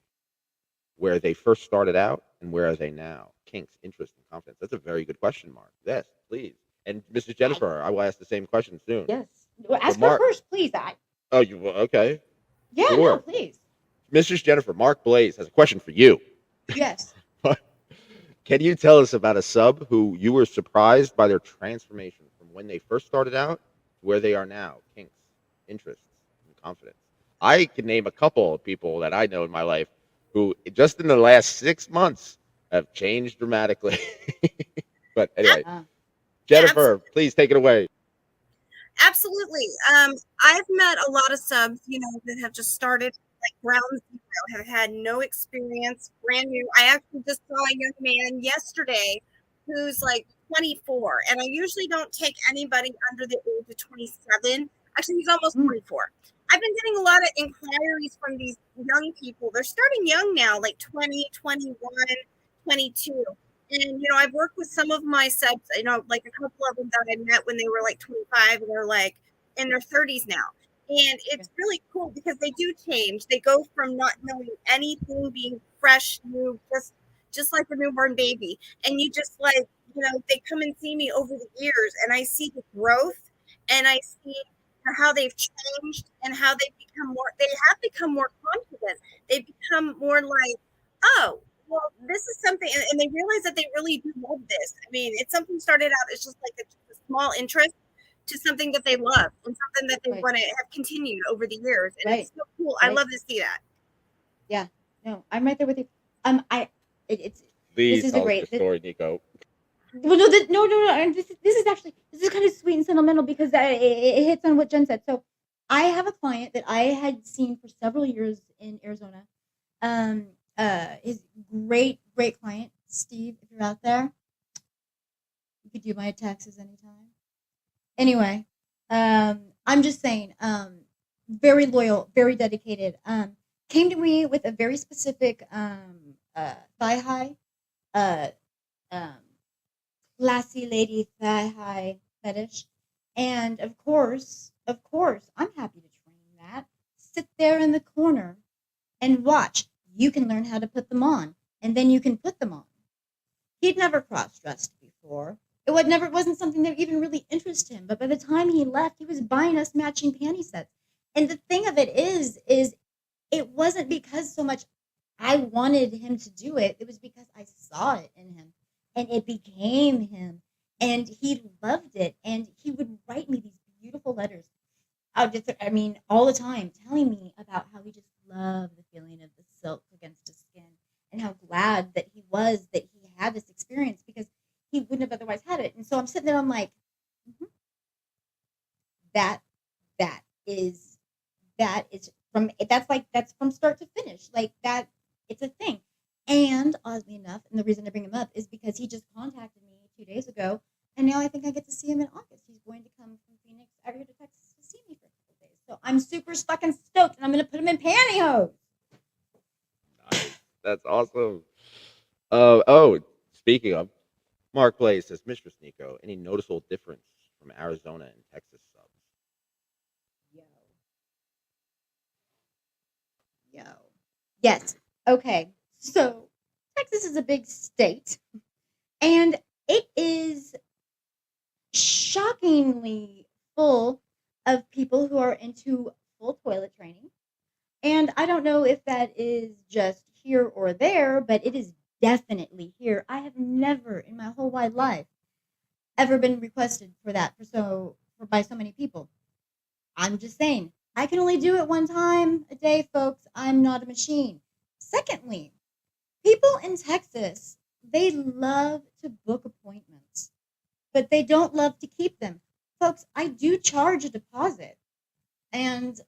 Where they first started out and where are they now? Kinks, interest, and confidence." That's a very good question, Mark. Yes, please. And Mrs. Jennifer, I will ask the same question soon. yes. Well, ask her Mark, first, please. okay? Yeah, no, Sure. please. Mrs. Jennifer, Mark Blaze has a question for you. Yes. Can you tell us about a sub who you were surprised by their transformation from when they first started out to where they are now? Kinks, interests, and confidence. I can name a couple of people that I know in my life who, just in the last 6 months, have changed dramatically. But anyway, Uh, Yeah, Jennifer, please take it away. absolutely. I've met a lot of subs, that have just started like ground zero, have had no experience, brand new. I actually just saw a young man yesterday who's like 24, and I usually don't take anybody under the age of 27. Actually, he's almost Mm. 24. I've been getting a lot of inquiries from these young people. They're starting young now, like 20, 21, 22. And I've worked with some of my subs, like a couple of them that I met when they were like 25 and they're like in their 30s now. And it's really cool because they do change. They go from not knowing anything, being fresh, new, just like a newborn baby. And you just like, they come and see me over the years and I see the growth and I see how they've changed and how they have become more confident. They become more like, oh, well, this is something, and they realize that they really do love this. I mean, it's something started out as just like a small interest to something that they love and something that they Right. want to have continued over the years. And Right. it's so cool. I Right. love to see that. Yeah. No, I'm right there with you. It's Please this is a tell us great your this, story, Nico. well, no. And this is actually this is kind of sweet and sentimental because it hits on what Jen said. So I have a client that I had seen for several years in Arizona. His great client, Steve. If you're out there, you could do my taxes anytime. Anyway, I'm just saying, very loyal, very dedicated. Came to me with a very specific thigh high, uh, um, classy lady thigh high fetish, and of course, I'm happy to train that. Sit there in the corner and watch. You can learn how to put them on, and then you can put them on. He'd never cross-dressed before. It wasn't something that even really interested him. But by the time he left, he was buying us matching panty sets. And the thing of it is it wasn't because so much I wanted him to do it. It was because I saw it in him, and it became him, and he loved it. And he would write me these beautiful letters. All the time, telling me about how he just loved the feeling of the silk against his skin, and how glad that he was that he had this experience because he wouldn't have otherwise had it. And so I'm sitting there, I'm like, mhm, that that is that's from start to finish. Like that, it's a thing. And oddly enough, and the reason I bring him up is because he just contacted me 2 days ago, and now I think I get to see him in August. He's going to come from Phoenix out here to Texas to see me for a couple days. So I'm super fucking stoked, and I'm gonna put him in pantyhose. Nice. That's awesome. Oh, speaking of, Mark Blaze says, Mistress Nicco, any noticeable difference from Arizona and Texas subs? Yo. Yo. Yes. Okay. So Texas is a big state, and it is shockingly full of people who are into full toilet training. And I don't know if that is just here or there, but it is definitely here. I have never in my whole wide life ever been requested for that by so many people. I'm just saying, I can only do it one time a day, folks. I'm not a machine. Secondly, people in Texas, they love to book appointments, but they don't love to keep them. Folks, I do charge a deposit, and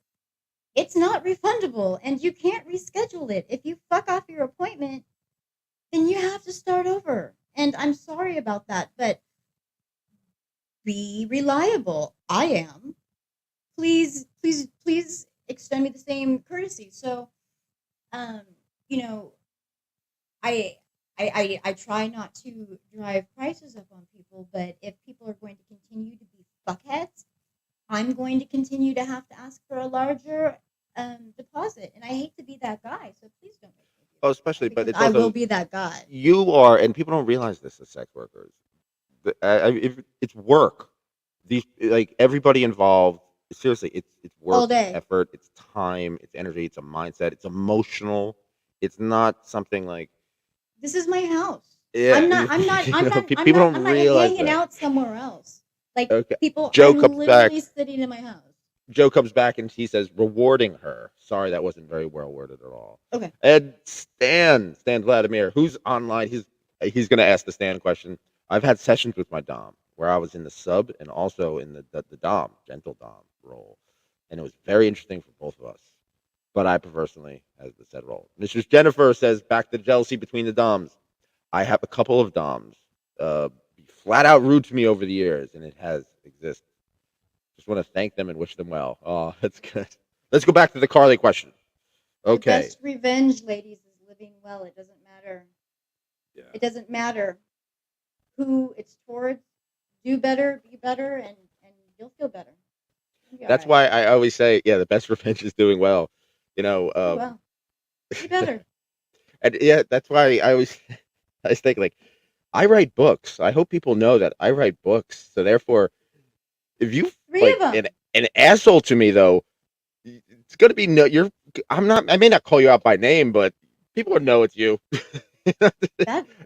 it's not refundable, and you can't reschedule it. If you fuck off your appointment, then you have to start over. And I'm sorry about that, but be reliable. I am. Please, please, please extend me the same courtesy. So, um, you know, I try not to drive prices up on people, but if people are going to continue to be fuckheads, I'm going to continue to have to ask for a larger deposit. And I hate to be that guy, so please don't make me do Oh, that, especially, but because it's I will also be that guy. you are, and people don't realize this as sex workers. It's work. These like everybody involved. Seriously, it's All work, it's day. effort, it's time, it's energy, it's a mindset, it's emotional. It's not something like This is my house. yeah. I'm not. I'm not. I'm not. I'm People not. don't I'm not realize hanging that. out somewhere else. Like Okay, people, Joe I'm comes back. literally sitting in my house. Joe comes back and he says, rewarding her. Sorry, that wasn't very well worded at all. Okay. And Stan Vladimir, who's online, he's going to ask the Stan question. I've had sessions with my Dom where I was in the sub and also in the Dom, gentle Dom role. And it was very interesting for both of us. But I personally has the said role. Mistress Jennifer says, back to jealousy between the Doms. I have a couple of Doms be flat out rude to me over the years, and it has existed. Just want to thank them and wish them well. Oh, that's good. Let's go back to the Carli question. The Okay. best revenge, ladies, is living well. It doesn't matter. Yeah. It doesn't matter who it's towards. Do better, be better, and you'll feel better. You'll be all That's right. why I always say, yeah, the best revenge is doing well. You know, Do well. Be better. and yeah, that's why I always think like I write books. I hope people know that I write books. So therefore, if you 3 like of them. an asshole to me though, it's gonna be no. You're. I'm not. I may not call you out by name, but people would know it's you.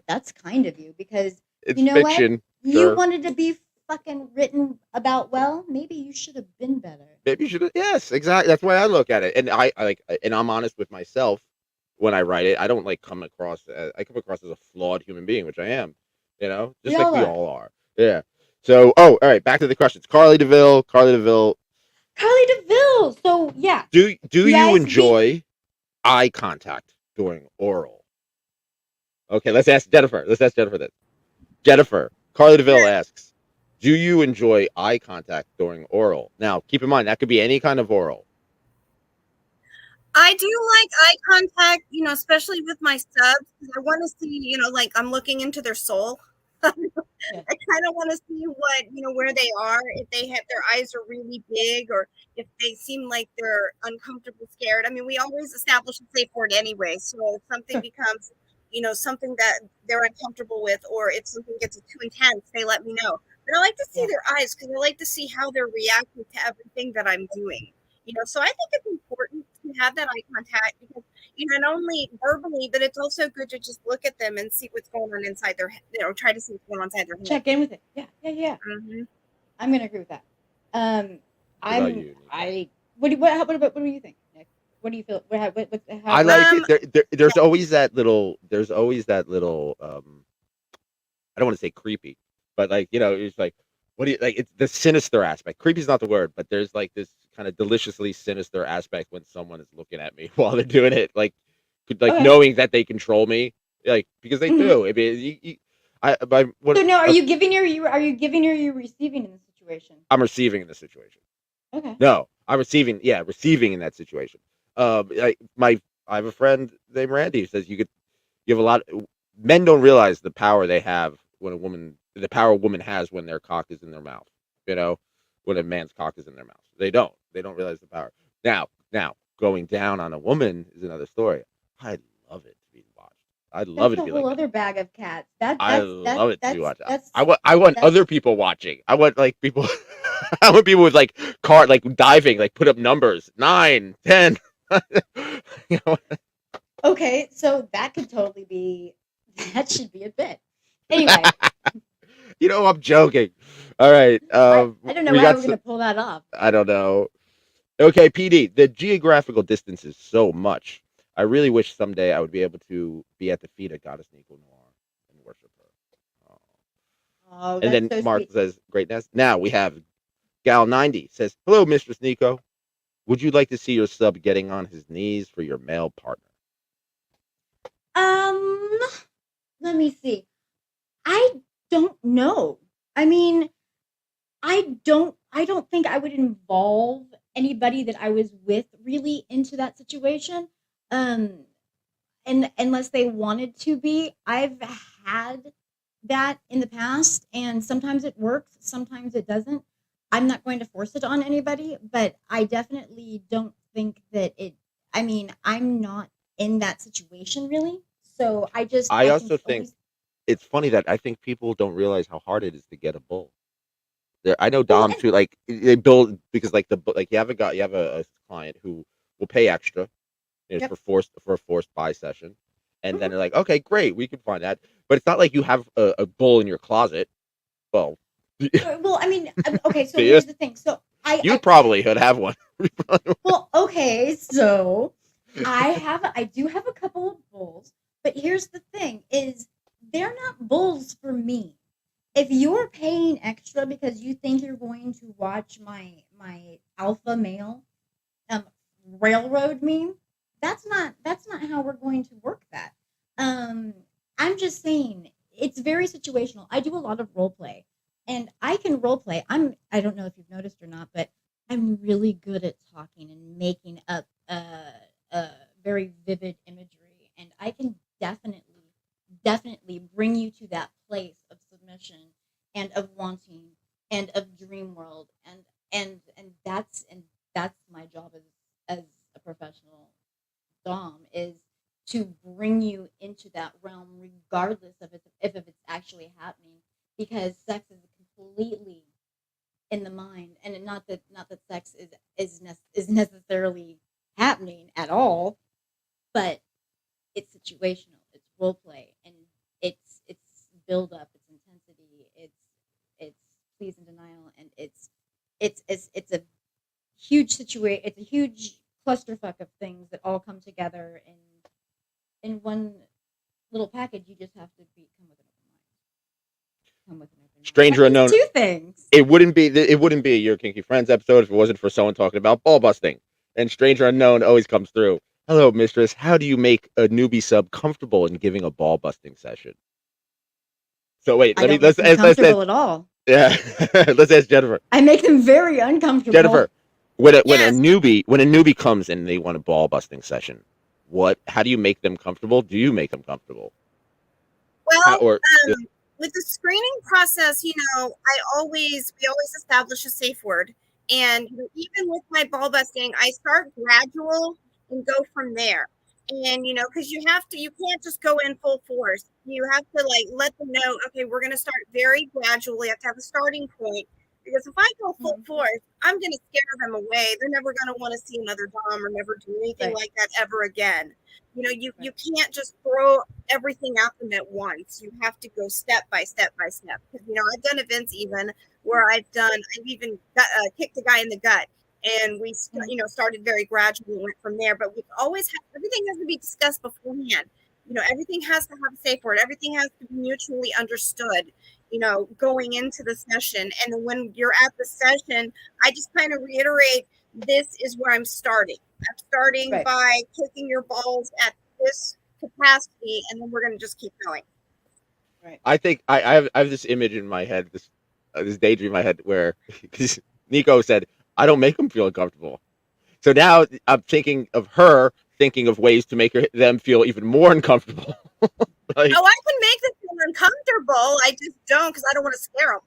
That's kind of you, because It's you know what? fiction. You Sure. wanted to be fucking written about well. Maybe you should have been better. Maybe you should. Yes, exactly. That's why I look at it, and I like, and I'm honest with myself when I write it. I don't like come across. I come across as a flawed human being, which I am. You know, We just like all we are. all are. Yeah. So, all right. Back to the questions. Carli DeVille. Carly DeVille. So yeah, Do you you guys, enjoy eye contact during oral? Okay, let's ask Jennifer. Let's ask Jennifer this. Jennifer, Carli DeVille Sure. asks, do you enjoy eye contact during oral? Now, keep in mind that could be any kind of oral. I do like eye contact, you know, especially with my subs, because I want to see, you know, like I'm looking into their soul. Yeah. I kind of want to see what, you know, where they are, if they have their eyes are really big or if they seem like they're uncomfortable, scared. I mean, we always establish a safe word anyway. So if something becomes, you know, something that they're uncomfortable with, or if something gets too intense, they let me know. But I like to see Yeah. their eyes because I like to see how they're reacting to everything that I'm doing. You know, so I think it's important to have that eye contact because you know, not only verbally, but it's also good to just look at them and see what's going on inside their head, you know, try to see what's going on inside their head. Check in with it. Yeah. Mm-hmm. I'm gonna agree with that. What about you, Nicco? What do you think, Nick? What do you feel? How, I do you- like Um, it. There's always that little. There's always that little. I don't want to say creepy, but like it's like, what do you like? It's the sinister aspect. Creepy is not the word, but there's like this kind of deliciously sinister aspect when someone is looking at me while they're doing it, like Okay. knowing that they control me, like because they Mhm. do. I mean, So now, are you giving or you receiving in this situation? I'm receiving in this situation. Okay. No, I'm receiving. Yeah, receiving in that situation. I have a friend named Randy who says you have a lot. Men don't realize the power they have when the power a woman has when their cock is in their mouth. You know, when a man's cock is in their mouth, they don't. They don't realize the power. Now, going down on a woman is another story. I love it to be watched. I'd love That's it to a be whole like that. other bag of cats. I love it to be watched. That's I want that's other people watching. I want like people. I want people with like like diving, like put up numbers 9, 10. you know, okay. So that could totally be. That should be a bit. Anyway, I'm joking. All right. I don't know We how got. we're gonna pull that off. I don't know. Okay, PD. The geographical distance is so much. I really wish someday I would be able to be at the feet of Goddess Nicco Noire and worship her. Oh. Oh, And that's then so Mark sweet. says, "Greatness." Now we have Gal90 says, "Hello, Mistress Nico. Would you like to see your sub getting on his knees for your male partner?" Um, let me see. I don't know. I mean, I don't think I would involve anybody that I was with really into that situation. Um, and unless they wanted to be. I've had that in the past, and sometimes it works, sometimes it doesn't. I'm not going to force it on anybody, but I definitely don't think that it. I mean, I'm not in that situation really, so I I can also think always. it's funny that I think people don't realize how hard it is to get a bull. I know Well, Doms who like they build because like like you have a client who will pay extra yep. for a forced buy session, and then Mhm. they're like, okay, great, we can find that, but it's not like you have a bull in your closet. Well, Well, I mean, okay. do So you? here's the thing. So You probably could have one. well, okay. So I do have a couple of bulls, but here's the thing: is they're not bulls for me. If you're paying extra because you think you're going to watch my alpha male um railroad me, that's not how we're going to work that. Um I'm just saying it's very situational. I do a lot of role play and I can role play. I don't know if you've noticed or not, but I'm really good at talking and making up very vivid imagery, and I can definitely bring you to that place of submission and of wanting and of dream world, and that's my job as a professional dom, is to bring you into that realm regardless of if it's actually happening, because sex is completely in the mind, and not that sex is necessarily happening at all, but it's situational, it's role play, and it's build up, it's intensity, it's please and denial, and it's a huge situation. It's a huge clusterfuck of things that all come together in one little package. You just have to come with an open mind. Come with an open mind. That Stranger means unknown. two things. It wouldn't be a Your Kinky Friends episode if it wasn't for someone talking about ball busting. And Stranger Unknown always comes through. Hello, mistress. How do you make a newbie sub comfortable in giving a ball busting session? So wait, I don't make let's them let's ask, comfortable at all. yeah, let's ask Jennifer. I make them very uncomfortable. Jennifer, yes. when a newbie comes and they want a ball busting session, how do you make them comfortable? Do you make them comfortable? How Well, or with the screening process, we always establish a safe word. And even with my ball busting, I start gradual and go from there. And because you can't just go in full force. You have to like let them know, okay, we're going to start very gradually. You have to have a starting point. Because if I go full Mhm. force, I'm going to scare them away. They're never going to want to see another dom or never do anything Right. like that ever again. You Right. can't just throw everything at them at once. You have to go step by step by step. Because I've done events even where I've even kicked a guy in the gut, and we started very gradually and went from there. But we always have, everything has to be discussed beforehand. Everything has to have a safe word. Everything has to be mutually understood, going into the session. And then when you're at the session, I just kind of reiterate, this is where I'm starting. I'm starting by kicking your balls at this capacity, and then we're going to just keep going. Right. I think I have this image in my head, this daydream in my head where because Nicco said I don't make them feel uncomfortable. So now I'm thinking of her thinking of ways to make them feel even more uncomfortable. Like, I can make them feel uncomfortable. I just don't, because I don't want to scare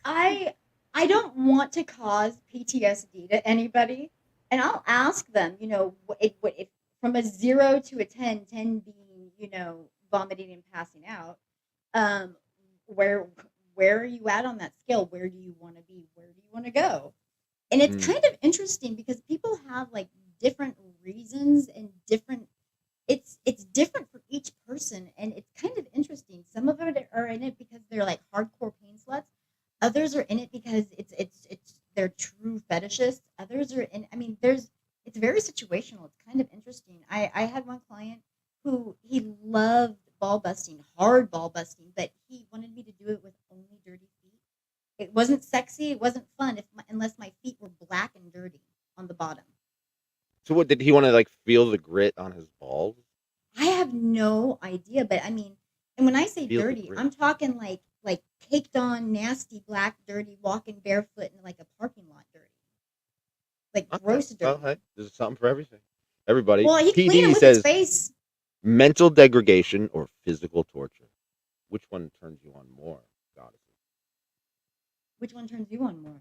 them. I don't want to cause PTSD to anybody, and I'll ask them, if from a 0 to a 10, 10 being, vomiting and passing out, where are you at on that scale? Where do you want to be? Where do you want to go? And it's kind of interesting because people have like different reasons and different. It's different for each person, and it's kind of interesting. Some of it are in it because they're like hardcore pain sluts. Others are in it because it's they're true fetishists. Others are in. I mean, it's very situational. It's kind of interesting. I had one client who he loved ball busting, hard ball busting, but he wanted me to do it with only dirty feet. It wasn't sexy. It wasn't fun unless my feet were black and dirty on the bottom. so what did he want to like feel the grit on his balls? I have no idea, but I mean, and when I say Feel the dirty, grit. I'm talking like caked on, nasty, black, dirty, walking barefoot in like a parking lot dirty, like Okay. gross dirty. Well, hey, there's something for everything. Everybody. Well, he cleaned PD him with his says face. mental degradation or physical torture. Which one turns you on more, goddess? Which one turns you on more?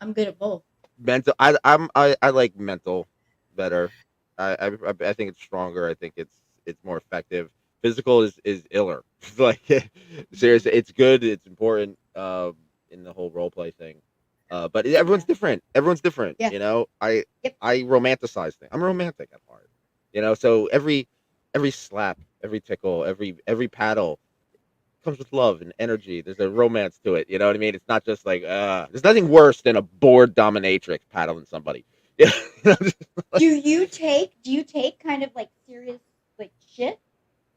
I'm good at both. Mental. I like mental better. I think it's stronger. I think it's more effective. Physical is iller. Like seriously, it's good. It's important. In the whole role play thing. But everyone's different. Everyone's different. Yeah. You know, Yep. I romanticize things. I'm romantic at heart. You know, so every slap, every tickle, every paddle comes with love and energy. There's a romance to it. You know what I mean? It's not just like there's nothing worse than a bored dominatrix paddling somebody. Yeah. Do you take kind of like serious like shit,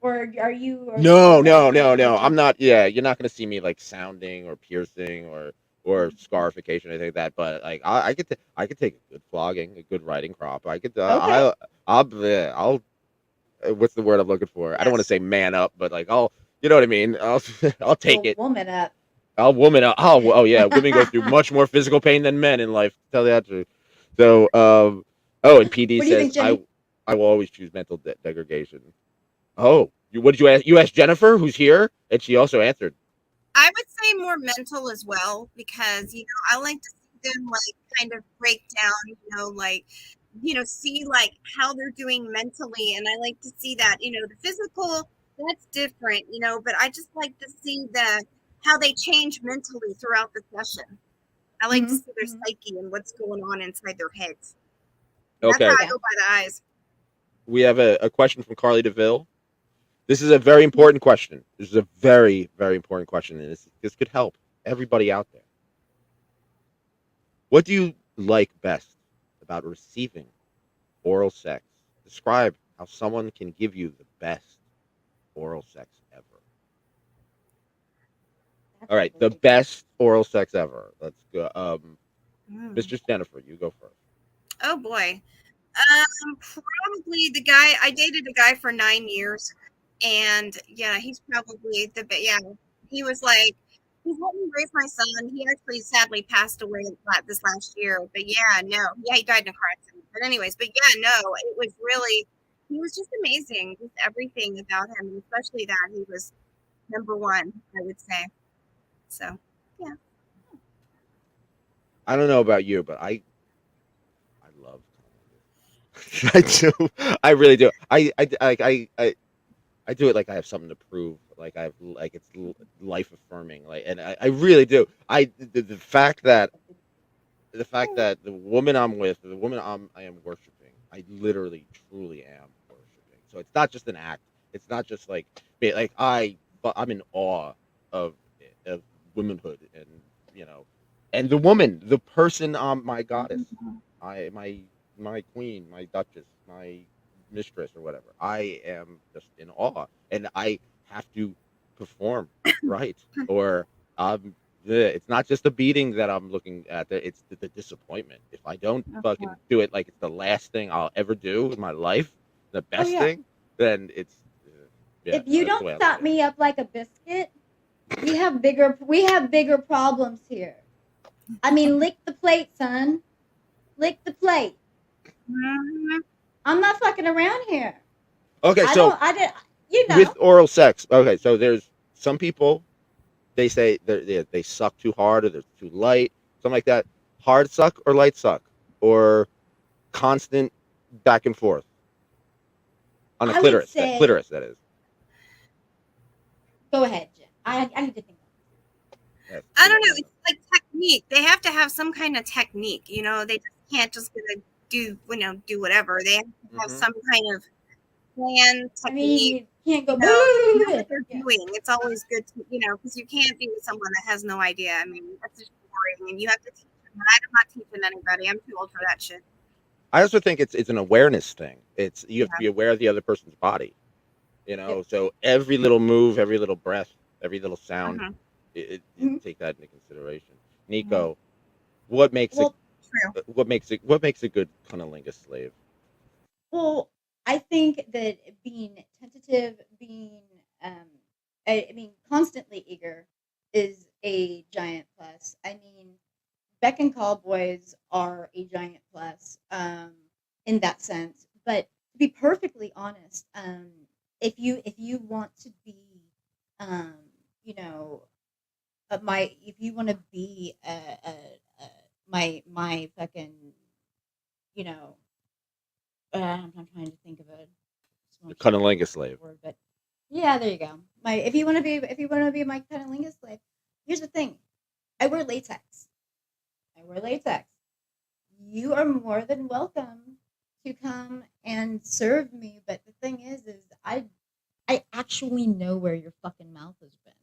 or are you No, like no, no, no. I'm legit? not. Yeah, you're not gonna see me like sounding or piercing or Mhm. scarification or anything like that. But like, I could take a good flogging, a good riding crop. I could. Okay. I'll. What's the word I'm looking for? I don't want to Yes. say man up, but like I'll. You know what I mean? I'll take Well, it. woman up. I'll woman up. Oh yeah, women go through much more physical pain than men in life. Tell you that truth. So oh, and PD What do you says think, Jenny? I will always choose mental degradation. Oh, what did you ask? You asked Jennifer, who's here, and she also answered. I would say more mental as well, because I like to see them like kind of break down, like see like how they're doing mentally, and I like to see that the physical, that's different, but I just like to see the how they change mentally throughout the session. I like to Mm-hmm. see their Mm-hmm. psyche and what's going on inside their heads. And that's how Okay, I Yeah. go by the eyes. we have a question from Carli Ville. This is a very important question. This is a very, very important question, and this could help everybody out there. What do you like best about receiving oral sex? Describe how someone can give you the best oral sex ever. That's All a right, the really good best oral sex ever. Let's go. Mm. Mistress Jennifer, you go first. Oh boy. Probably the guy I dated a guy for 9 years, and yeah, he's probably yeah. He was like, he's helped me raise my son. He actually sadly passed away this last year, but yeah, no, yeah, he died in a car accident. But anyways, but yeah, no, it was really, he was just amazing, just everything about him, and especially that he was number one, I would say. So yeah. I don't know about you, but I love I do. I really do. I do it like I have something to prove. Like I've like it's life affirming. Like, and I really do. The fact that the woman I'm with, the woman I am worshiping, I literally truly am worshiping. So it's not just an act. It's not just like but I'm in awe of of womanhood and you know And the woman, the person, my goddess, my queen, my duchess, my mistress, or whatever. I am just in awe, and I have to perform right, or it's not just the beating that I'm looking at. It's the disappointment. If I don't fucking do it like it's the last thing I'll ever do in my life, the Oh best yeah. thing, then it's yeah. If you That's the don't way I look stop at me up like a biscuit, we have bigger problems here. I mean, lick the plate, son. Lick the plate. Mhm. I'm not fucking around here. it. Okay, I so don't. I did. You with know. oral sex, okay, so there's some people they say they suck too hard or they're too light, something like that. Hard suck or light suck or constant back and forth on a I would clitoris. That say. clitoris, that is. Go ahead, Jen. I need to think. Yes, I you don't know, know. no, no. It's like technique. They have to have some kind of technique. They just can't just gonna do whatever. They have to have Mm-hmm. some kind of plan, I mean, technique. you can't go. To know what they're Yeah. doing. It's always good to, because you can't be with someone that has no idea. I mean, that's just boring, and you have to teach them. And I'm not teaching anybody. I'm too old for that shit. I also think it's an awareness thing. It's you have to Yeah. be aware of the other person's body. Yep. So every little move, every little breath, every little sound, Mm-hmm. Mhm. take that into consideration. Mhm. Nico, what makes a Well, True. what makes a good cunnilingus slave? well, I think that being tentative, being, um, I mean, constantly eager is a giant plus. I mean, Beck and Call boys are a giant plus, in that sense. But to be perfectly honest, if you want to be, um, you know, if you want to be my fucking, you know, I'm trying to think of a The smarter cunnilingus slave. word, but yeah, there you go. If you want to be my cunnilingus slave, here's the thing: I wear latex. I wear latex. You are more than welcome to come and serve me, but the thing is I actually know where your fucking mouth has been,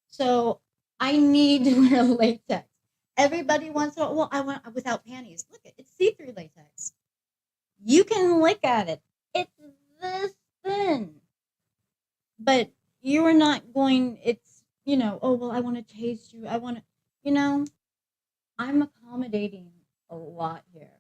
so I need to wear latex. Everybody wants to. Well, I want without panties. Look, it's see-through latex. You can lick at it. It's this thin, but you are not going. It's Oh well, I want to taste you. I want to. You know. I'm accommodating a lot here.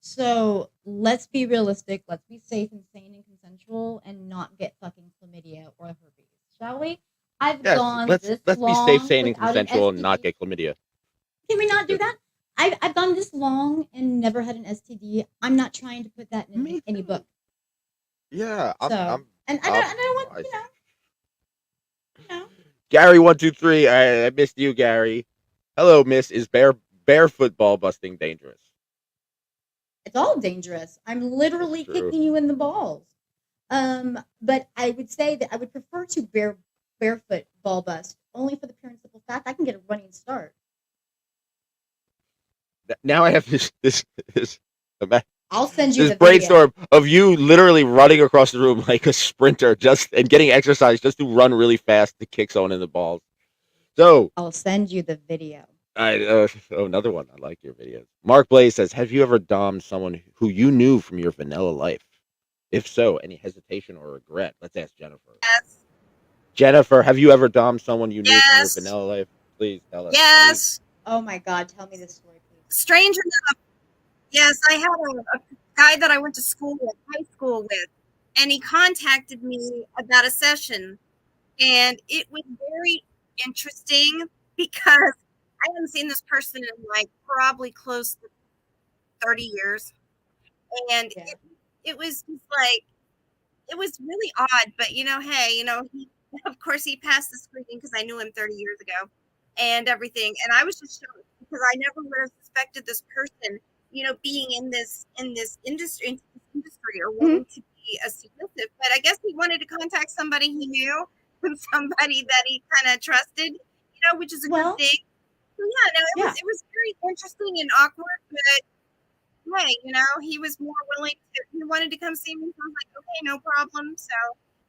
So let's be realistic. Let's be safe and sane and consensual, and not get fucking chlamydia or herpes, shall we? I've Yes, gone let's this let's be safe, long sane, and without an consensual, and not STD. get chlamydia. Can we not do Good. that? I've gone this long and never had an STD. I'm not trying to put that in Me any too. book. Yeah, So, and I I'm don't want surprised. you know. Gary 123. I missed you, Gary. Hello, Miss. Is barefoot ball busting dangerous? It's all dangerous. I'm That's literally true. kicking you in the balls. But I would say that I would prefer to barefoot ball bust only for the pure and simple fact I can get a running start. Now I have this ima- I'll send you this the video. brainstorm of you literally running across the room like a sprinter, just and getting exercise just to run really fast to kick someone in the balls. So I'll send you the video. another one. I like your videos. Mark Blaze says, "Have you ever dommed someone who you knew from your vanilla life? If so, any hesitation or regret?" Let's ask Jennifer. Yes. Jennifer, have you ever dommed someone you knew from your Yes. vanilla life? Please tell us. Any Yes. Oh my god, tell me this story, please. Stranger enough. Yes, I had a guy that I went to high school with, and he contacted me about a session, and it was very interesting because I hadn't seen this person in like probably close to 30 years, and Yeah. it was just like it was really odd, but hey, he of course he passed the screening because I knew him 30 years ago and everything. And I was just shocked because I never would have suspected this person, being in this industry or Mhm. wanting to be a submissive. But I guess he wanted to contact somebody he knew and somebody that he kind of trusted, which is a good Well, thing. So yeah, no, it was yeah. it was very interesting and awkward, but hey, he was more willing he wanted to come see me. So I was like, okay, no problem. So,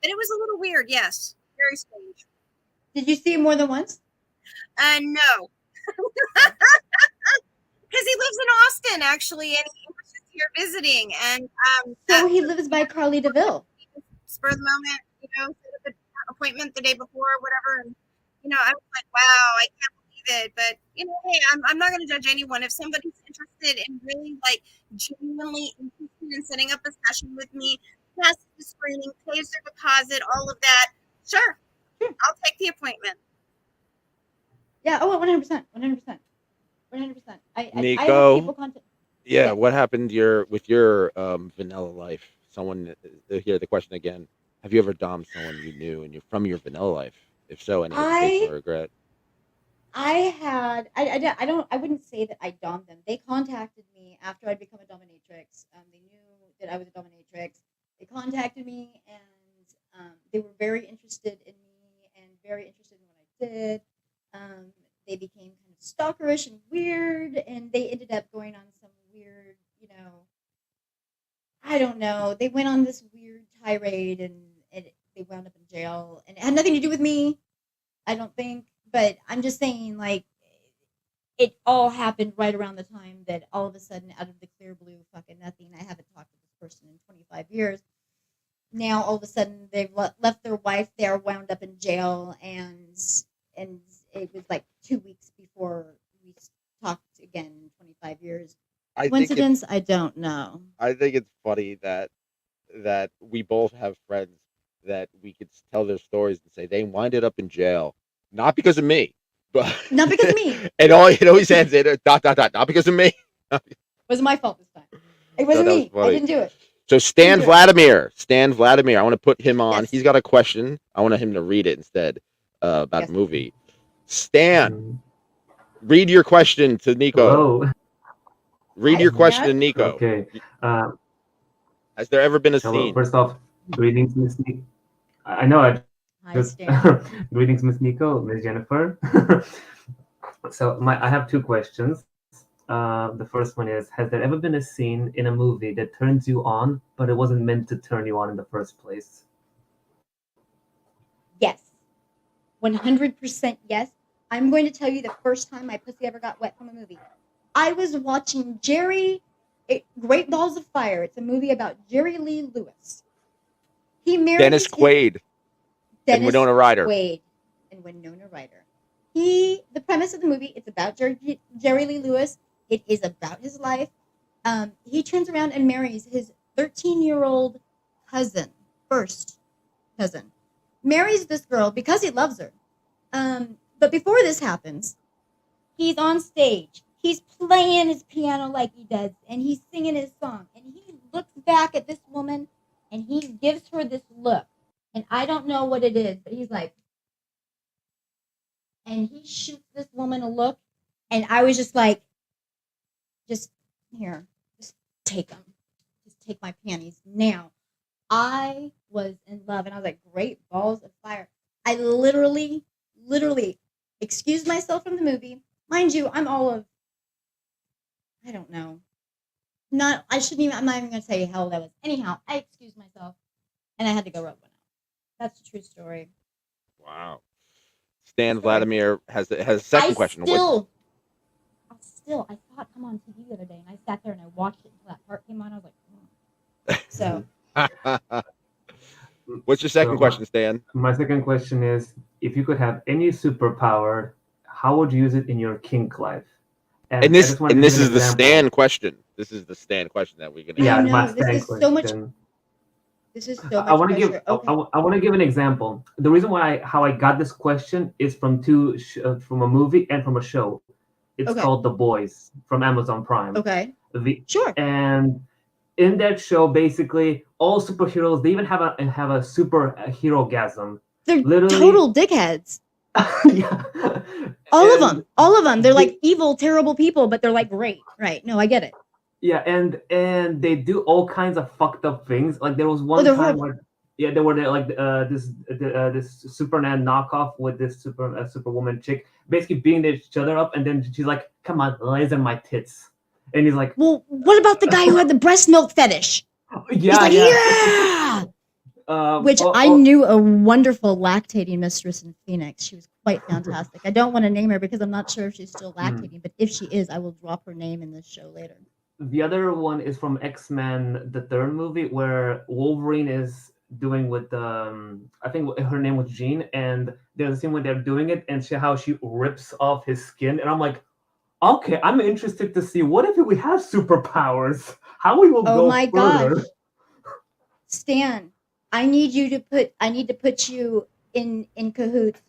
but it was a little weird. Yes. Very strange. Did you see him more than once? No. lives in Austin, actually, and he was just here visiting. And So he lives by Carli DeVille. spur of the moment, set up an appointment the day before or whatever. And, I was like, wow, I can't believe it. But, hey, I'm not going to judge anyone. If somebody's interested in really, genuinely interested in setting up a session with me, has the screening, pays their deposit, all of that, sure, I'll take the appointment. Yeah, 100%. 100%. 100%. I Nicco, have people contact. yeah, what happened with your vanilla life? Someone here, the question again: have you ever dommed someone you knew and you're from your vanilla life? If so, any hesitation or regret? I wouldn't say that I dommed them. They contacted me after I'd become a dominatrix. They knew that I was a dominatrix. They contacted me and they were very interested in me and very interested in what I did. They became kind of stalkerish and weird, and they ended up going on some weird, I don't know. They went on this weird tirade, and they wound up in jail, and it had nothing to do with me, I don't think. But I'm just saying, it all happened right around the time that all of a sudden, out of the clear blue, fucking nothing. I haven't talked to this person in 25 years. Now, all of a sudden, they've left their wife there, wound up in jail, and it was 2 weeks before we talked again in 25 years. Coincidence? I don't know. I think it's funny that we both have friends that we could tell their stories and say they winded up in jail, not because of me, but not because of me. And it always ends it ... not because of me. It wasn't my fault this time. It wasn't me. I didn't do it. So Stan Vladimir, I want to put him on. Yes. He's got a question. I want him to read it instead about the movie. Stan, read your question to Nicco. Hello. Read your question to Nicco. Okay. Has there ever been a Hello. scene? First off, greetings, Miss Nicco. I know. Hi, Stan. Greetings, Miss Nicco, Miss Jennifer. So I have two questions. The first one is: has there ever been a scene in a movie that turns you on, but it wasn't meant to turn you on in the first place? Yes. 100% yes. I'm going to tell you the first time my pussy ever got wet from a movie. I was watching Great Balls of Fire. It's a movie about Jerry Lee Lewis. He married Dennis Quaid and Winona Ryder. The premise of the movie, it's about Jerry Lee Lewis. It is about his life. He turns around and marries his 13-year-old cousin, first cousin. Marries this girl because he loves her. But before this happens, he's on stage. He's playing his piano like he does, and he's singing his song. And he looks back at this woman, and he gives her this look. And I don't know what it is, but he's like, and he shoots this woman a look, and I was just like, just take them. Just take my panties. Now, I was in love, and I was like, Great Balls of Fire. I literally excused myself from the movie. Mind you, I'm all of, I don't know. I'm not even going to tell you how old I was. Anyhow, I excused myself, and I had to go rub one out. That's a true story. Wow. Stan Vladimir has a second question. I saw it come on TV the other day, and I sat there and I watched it until that part came on. I was like, So. What's your second question, Stan? My second question is: if you could have any superpower, how would you use it in your kink life? And this is the Stan question. This is the Stan question that we're gonna. Yeah, my Stan question. This is so much. I want to give an example. The reason how I got this question is from from a movie and from a show. It's called The Boys from Amazon Prime. Okay. Sure. And in that show, basically, all superheroes, they even have a superhero-gasm. They're literally total dickheads. Yeah. All of them. They're like evil, terrible people, but they're like great. Right. No, I get it. Yeah, and they do all kinds of fucked up things. Like there was one time where they were like this Superman knockoff with this Superwoman chick, basically beating each other up, and then she's like, "Come on, laser my tits," and he's like, "Well, what about the guy who had the breast milk fetish?" Yeah, he's like, yeah. Which I knew a wonderful lactating mistress in Phoenix. She was quite fantastic. I don't want to name her because I'm not sure if she's still Mhm. lactating, but if she is, I will drop her name in this show later. The other one is from X-Men, the third movie, where Wolverine is doing with I think her name was Jean, and there's a scene when they're doing it, and how she rips off his skin, and I'm like, okay, I'm interested to see what if we have superpowers, how we will Oh go my further. gosh. Stan, I need to put you in cahoots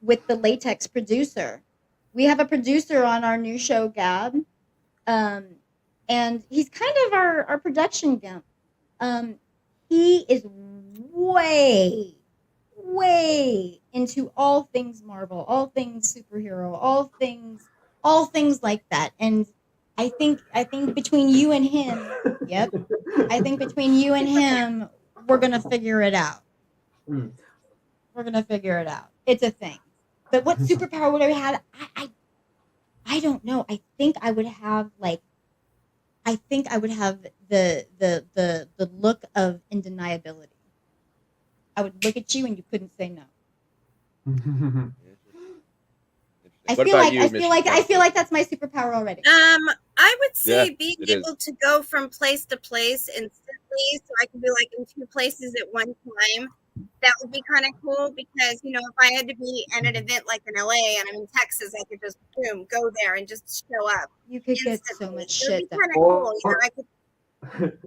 with the latex producer. We have a producer on our new show, Gab. And he's kind of our production gimp. He is way into all things Marvel, all things superhero, all things like that. And I think between you and him, yep, I think between you and him, we're gonna figure it out. Mm. We're gonna figure it out. It's a thing. But what superpower would I have? I don't know. I think I would have the look of undeniability. I would look at you and you couldn't say no. I What feel about like you, I Miss feel like I Jennifer? feel like that's my superpower already. I would say Yeah, being it is. able to go from place to place instantly, so I can be like in two places at one time. That would be kind of cool because if I had to be at an event like in LA and I'm in Texas, I could just boom go there and just show up You could get so instantly. much It would be shit done. kind of cool. I could.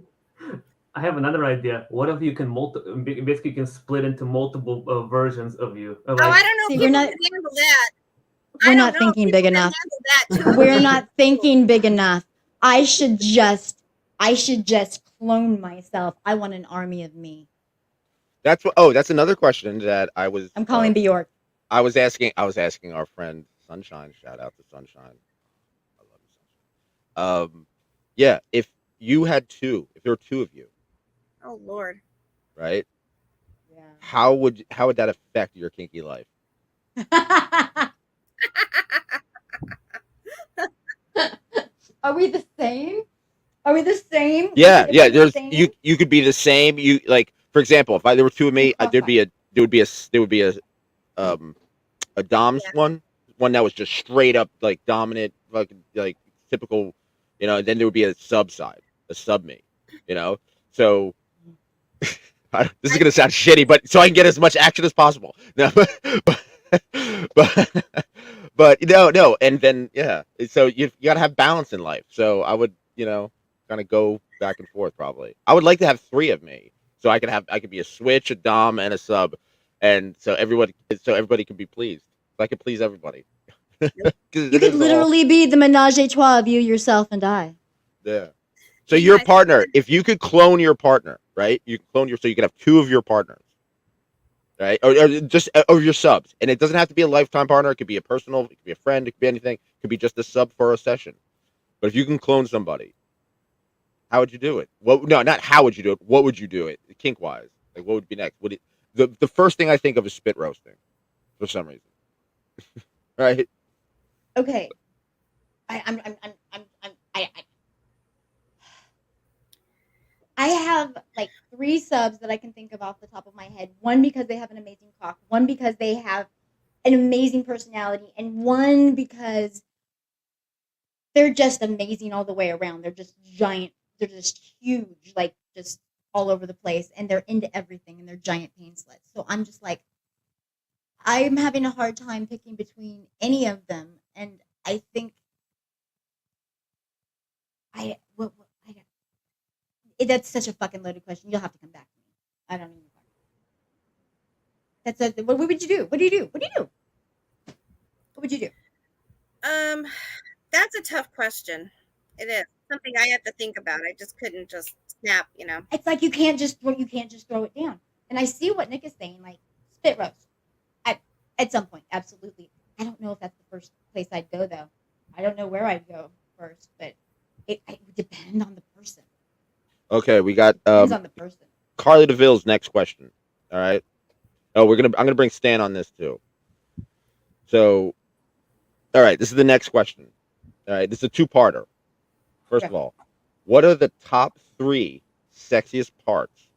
I have another idea. What if you can basically you can split into multiple versions of you? I don't know See, if we're people not- can handle that. We're I don't not know if thinking people big can enough. handle that too. We're not thinking big enough. I should just clone myself. I want an army of me. That's what. Oh, that's another question that I was. I'm calling Bjork. I was asking our friend Sunshine. Shout out to Sunshine. I love you, Sunshine. Yeah. If there were two of you, Oh Lord. right? Yeah. How would that affect your kinky life? Are we the same? Are we the same? Yeah, Is yeah. it the There's same? you could be the same. You like, for example, if there were two of me, there would be a dom's Yeah. one that was just straight up like dominant, like typical, and then there would be a sub side, a sub me, So this is gonna sound shitty, but so I can get as much action as possible. No, but no, and then yeah, so you gotta have balance in life. So I would kind of go back and forth. Probably I would like to have three of me, so I could be a switch, a dom, and a sub, and so everybody can be pleased. So I could please everybody. You could literally be the menage a trois of you, yourself, and I. Yeah. So your partner, if you could clone your partner, right? You can clone so you could have two of your partners, right? Or just or your subs, and it doesn't have to be a lifetime partner. It could be a personal, it could be a friend, it could be anything. It could be just a sub for a session. But if you can clone somebody, how would you do it? No, not how would you do it. What would you do it, kink wise? Like what would be next? The first thing I think of is spit roasting, for some reason, right? Okay. I have like 3 subs that I can think of off the top of my head. One because they have an amazing cock, one because they have an amazing personality, and one because they're just amazing all the way around. They're just giant. They're just huge, like just all over the place, and they're into everything, and they're giant pain sluts. So I'm just like, I'm having a hard time picking between any of them, and I think that's such a fucking loaded question. You'll have to come back to me. I don't even. What would you do? What do you do? What do you do? What would you do? That's a tough question. It is something I have to think about. I just couldn't just snap. It's like you can't just throw it down. And I see what Nick is saying, like spit roast. At some point, absolutely. I don't know if that's the first place I'd go though. I don't know where I'd go first, but it would depend on the person. Okay, we got Depends on the person. Carli DeVille's next question. All right. Oh, I'm gonna bring Stan on this too. So, all right, this is the next question. All right, this is a two-parter. First of all, what are the top 3 sexiest parts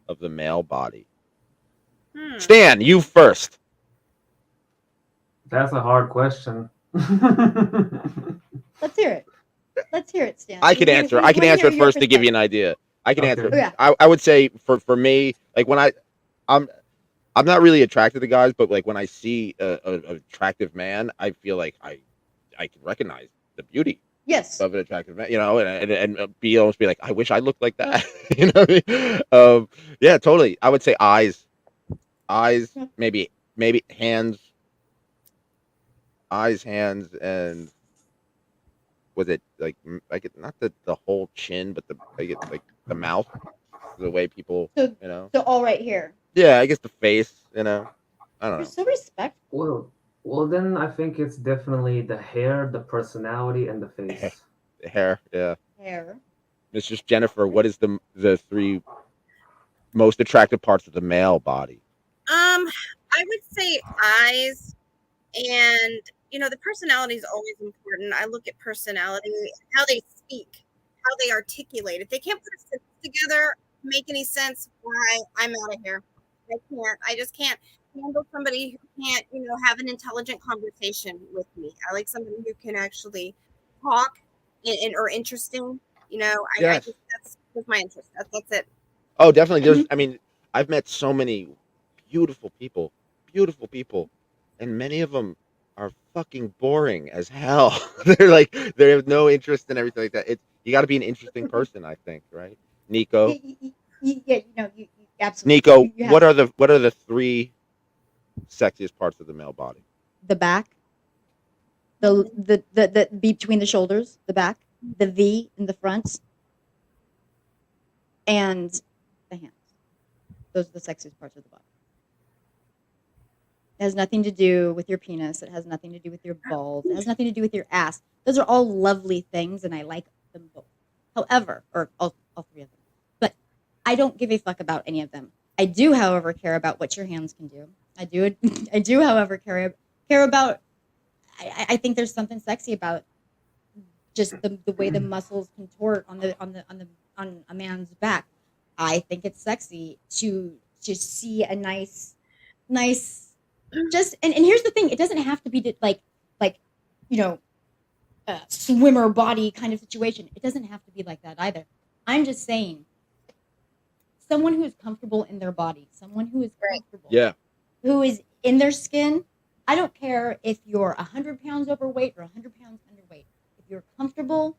of the male body? Stan, you first. That's a hard question. Let's hear it. Let's hear it, Stan. I can answer. I can answer it first to give you an idea. I can answer. Oh, yeah. I would say for me, like when I'm I'm not really attracted to guys, but like when I see a attractive man, I feel like I can recognize the beauty Yes. of an attractive man, and be almost be like, I wish I looked like that. You know what I mean? Yeah, totally. I would say eyes, Yeah. maybe hands, hands, and was it like like not the whole chin, but like the mouth, the way people, So, you know. so all right here. Yeah, I guess the face, I don't You're know. so respectful. Well, then I think it's definitely the hair, the personality, and the face. The hair, yeah. Hair. Mistress Jennifer, what is the three most attractive parts of the male body? I would say eyes, and the personality is always important. I look at personality, how they speak, how they articulate. If they can't put a sentence together, make any sense, why I'm out of here. I can't. I just can't handle somebody who can't, have an intelligent conversation with me. I like somebody who can actually talk or interesting. I Yes. just that's my interest. That's it. Oh, definitely. There's, I mean, I've met so many beautiful people, and many of them are fucking boring as hell. They're like they have no interest in everything like that. You got to be an interesting person, I think, right? Nico, Yeah, you absolutely. Nico, You what have are the three sexiest parts of the male body? the back, the between the shoulders, the back, the V in the front, and the hands. Those are the sexiest parts of the body. It has nothing to do with your penis. It has nothing to do with your balls. It has nothing to do with your ass. Those are all lovely things, and I like them both. However, or all three of them. But I don't give a fuck about any of them. I do, however, care about what your hands can do. I do, however, care about. I think there's something sexy about just the way the muscles contort on a man's back. I think it's sexy to see a nice just and here's the thing, it doesn't have to be like you know swimmer body kind of situation. It doesn't have to be like that either. I'm just saying someone who is comfortable in their body, someone who is comfortable, Yeah. who is in their skin. I don't care if you're 100 pounds overweight or 100 pounds underweight. If you're comfortable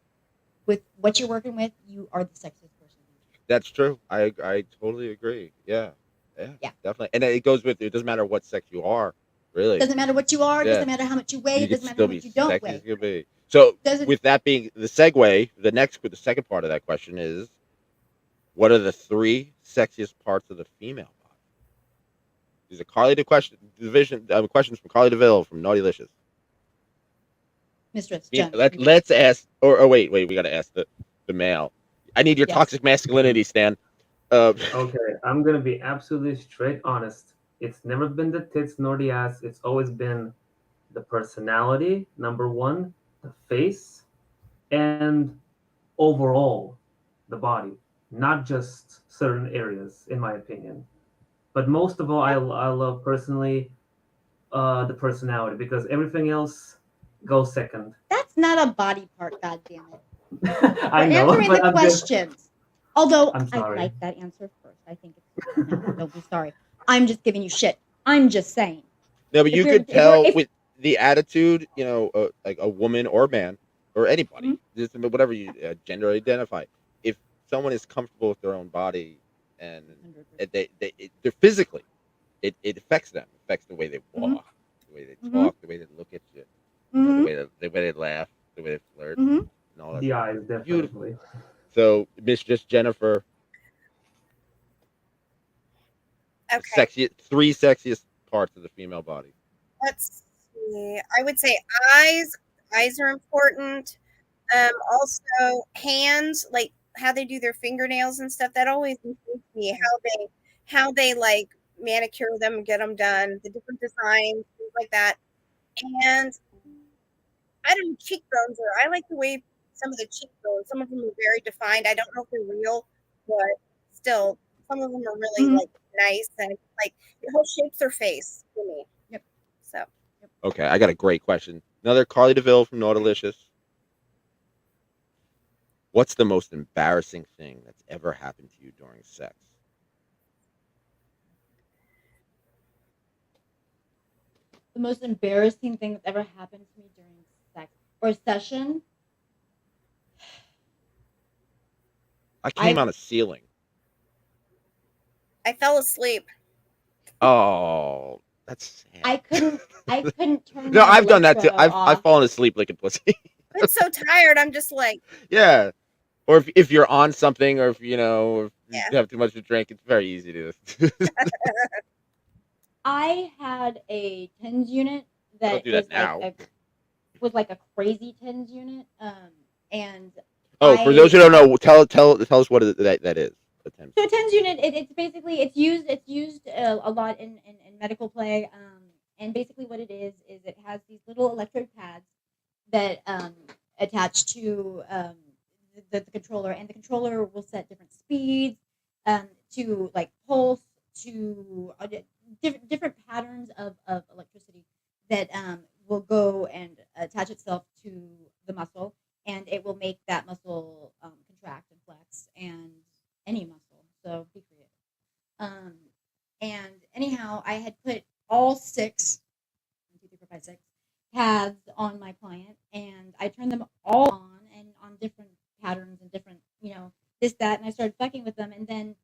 with what you're working with, you are the sexiest person. That's true. I totally agree. Yeah. Yeah. Definitely. And it goes with it doesn't matter what sex you are, really. It doesn't matter what you are. It Yeah. doesn't matter how much you weigh. You It can doesn't matter still how be much you don't sexy weigh. as you can be. So Doesn't- with that being the segue, the second part of that question is, what are the three sexiest parts of the female body? These are questions from Carli DeVille from NAUGHTYLICIOUS. Mistress Yeah, Jen. let's ask, or wait, we got to ask the male. I need your Yes. toxic masculinity, Stan. Okay, I'm gonna be absolutely straight honest. It's never been the tits nor the ass. It's always been the personality, number one, the face, and overall the body, not just certain areas, in my opinion. But most of all, I love personally the personality because everything else goes second. That's not a body part, goddammit. I We're know, answering but the questions. Although I'm I sorry. like that answer first. I think it's no, don't be sorry. I'm just giving you shit. I'm just saying. No, but If you we're- could if we're- tell if- with the attitude, like a woman or a man or anybody, Mm-hmm. just whatever you gender identify. If someone is comfortable with their own body and 100%. they're physically, it affects them. It affects the way they Mhm. walk, the way they Mhm. talk, the way they look at you, Mhm. the way they laugh, the way they flirt, Mhm. and all that. The stuff. eyes, Beautiful. definitely. So, Mistress Jennifer, Okay. three sexiest parts of the female body. Let's see. I would say eyes. Eyes are important. Also hands, like how they do their fingernails and stuff. That always intrigues me. How they like manicure them and get them done. The different designs, things like that. And I don't know, cheekbones. Or I like the way some of the cheekbones. Some of them are very defined. I don't know if they're real, but still, some of them are really Mhm. like nice and like it whole shapes their face for me. Yep. So. Okay, I got a great question. Another Carli DeVille from Naughtalicious. What's the most embarrassing thing that's ever happened to you during sex? The most embarrassing thing that's ever happened to me during sex or session. I came I on a ceiling. I fell asleep. Oh, that's I sad. couldn't turn No, my I've done that too. electro I've off. fallen asleep licking pussy. I'm so tired. I'm just like, Yeah. Or if you're on something, or if you know, if yeah. you have too much to drink, it's very easy to. I had a TENS unit I don't that do that now. was like a crazy TENS unit. And Oh, for those who don't know, tell us what that is. The TENS. So a TENS unit, it's basically it's used a lot in medical play. And basically what it is it has these little electrode pads that attach to the controller, and the controller will set different speeds to like pulse to different patterns of electricity that will go and attach itself to the muscle, and it will make that muscle contract and flex, and any muscle. So be creative. Um, and anyhow, I had put all 6, 1, 2, 3, 4, 5, 6 pads on my client, and I turned them all on and on different patterns and different, this, that, and I started fucking with them, and then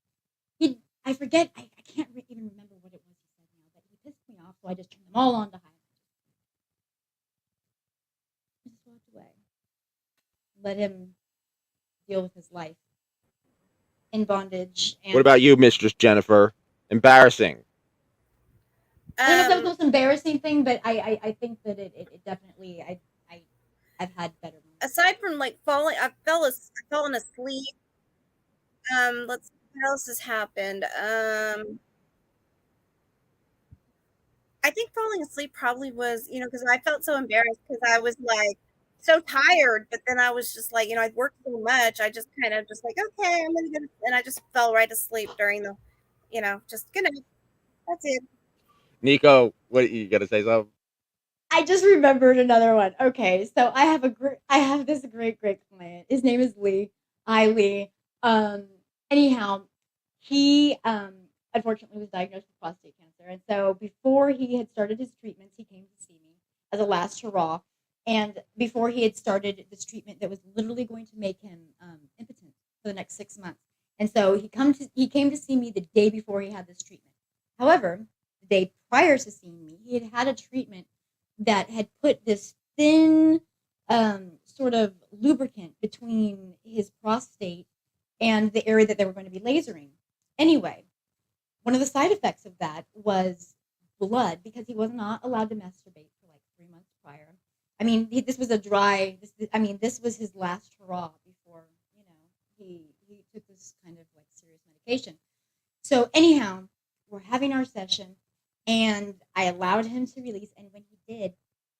I forget, I can't even remember what it was he said now, but he pissed me off, so I just turned them all on to high. I just walked away. Let him deal with his life in bondage. And What about you, Mistress Jennifer? Embarrassing. I don't know if that was the most embarrassing thing, but I think that it definitely I've had better moments. Aside from like falling, I've fallen asleep. Let's see, what else has happened? I think falling asleep probably was, because I felt so embarrassed because I was like so tired, but then I was just like, I'd worked so much. I just kind of just like, okay, I'm gonna go, and I just fell right asleep during the, just good night. That's it. Nicco, what you gotta say something? I just remembered another one. Okay, so I have this great client. His name is Lee. Hi, Lee. Anyhow, he unfortunately was diagnosed with prostate cancer, and so before he had started his treatments, he came to see me as a last hurrah. And before he had started this treatment that was literally going to make him impotent for the next 6 months, and so he came to see me the day before he had this treatment. However, the day prior to seeing me, he had a treatment that had put this thin sort of lubricant between his prostate and the area that they were going to be lasering. Anyway, one of the side effects of that was blood, because he was not allowed to masturbate for like 3 months prior. I mean, this was this was his last hurrah before, he took this kind of like serious medication. So anyhow, we're having our session, and I allowed him to release. And when he did,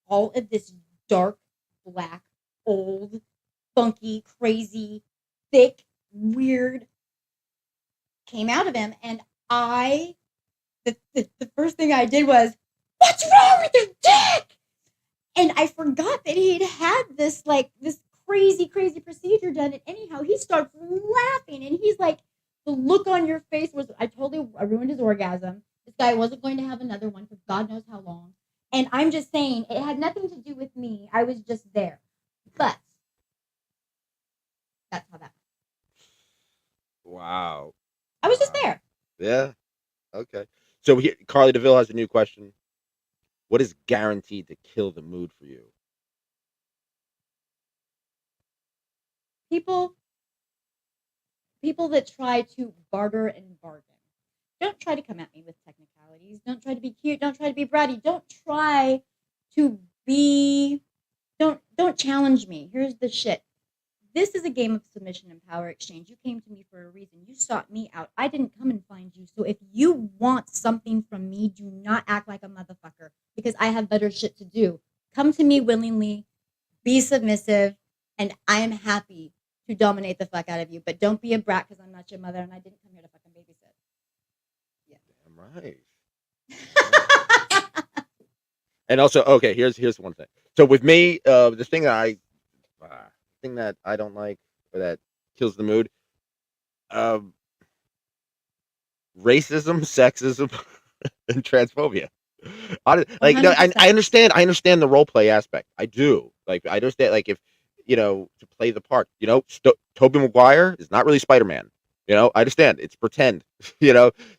all of this dark, black, old, funky, crazy, thick, weird came out of him. And the first thing I did was, "What's wrong with your dick?" And I forgot that he'd had this crazy procedure done. And anyhow, he starts laughing, and he's like, the look on your face was, I ruined his orgasm. This guy wasn't going to have another one for God knows how long. And I'm just saying, it had nothing to do with me. I was just there. But that's how that went. Wow. I was just there. Yeah. Okay. So Carli DeVille has a new question. What is guaranteed to kill the mood for you? People that try to barter and bargain. Don't try to come at me with technicalities. Don't try to be cute. Don't try to be bratty. Don't try to be. Don't challenge me. Here's the shit. This is a game of submission and power exchange. You came to me for a reason. You sought me out. I didn't come and find you. So if you want something from me, do not act like a motherfucker, because I have better shit to do. Come to me willingly. Be submissive, and I am happy to dominate the fuck out of you. But don't be a brat, because I'm not your mother, and I didn't come here to fucking babysit. Damn right. And also, okay, here's one thing. So with me, the thing that I don't like or that kills the mood, um, racism, sexism, and transphobia. One Like, no, hundred I percent. understand the role play aspect. I do. Like, I understand. Like, if to play the part. Tobey Maguire is not really Spider Man. I understand it's pretend.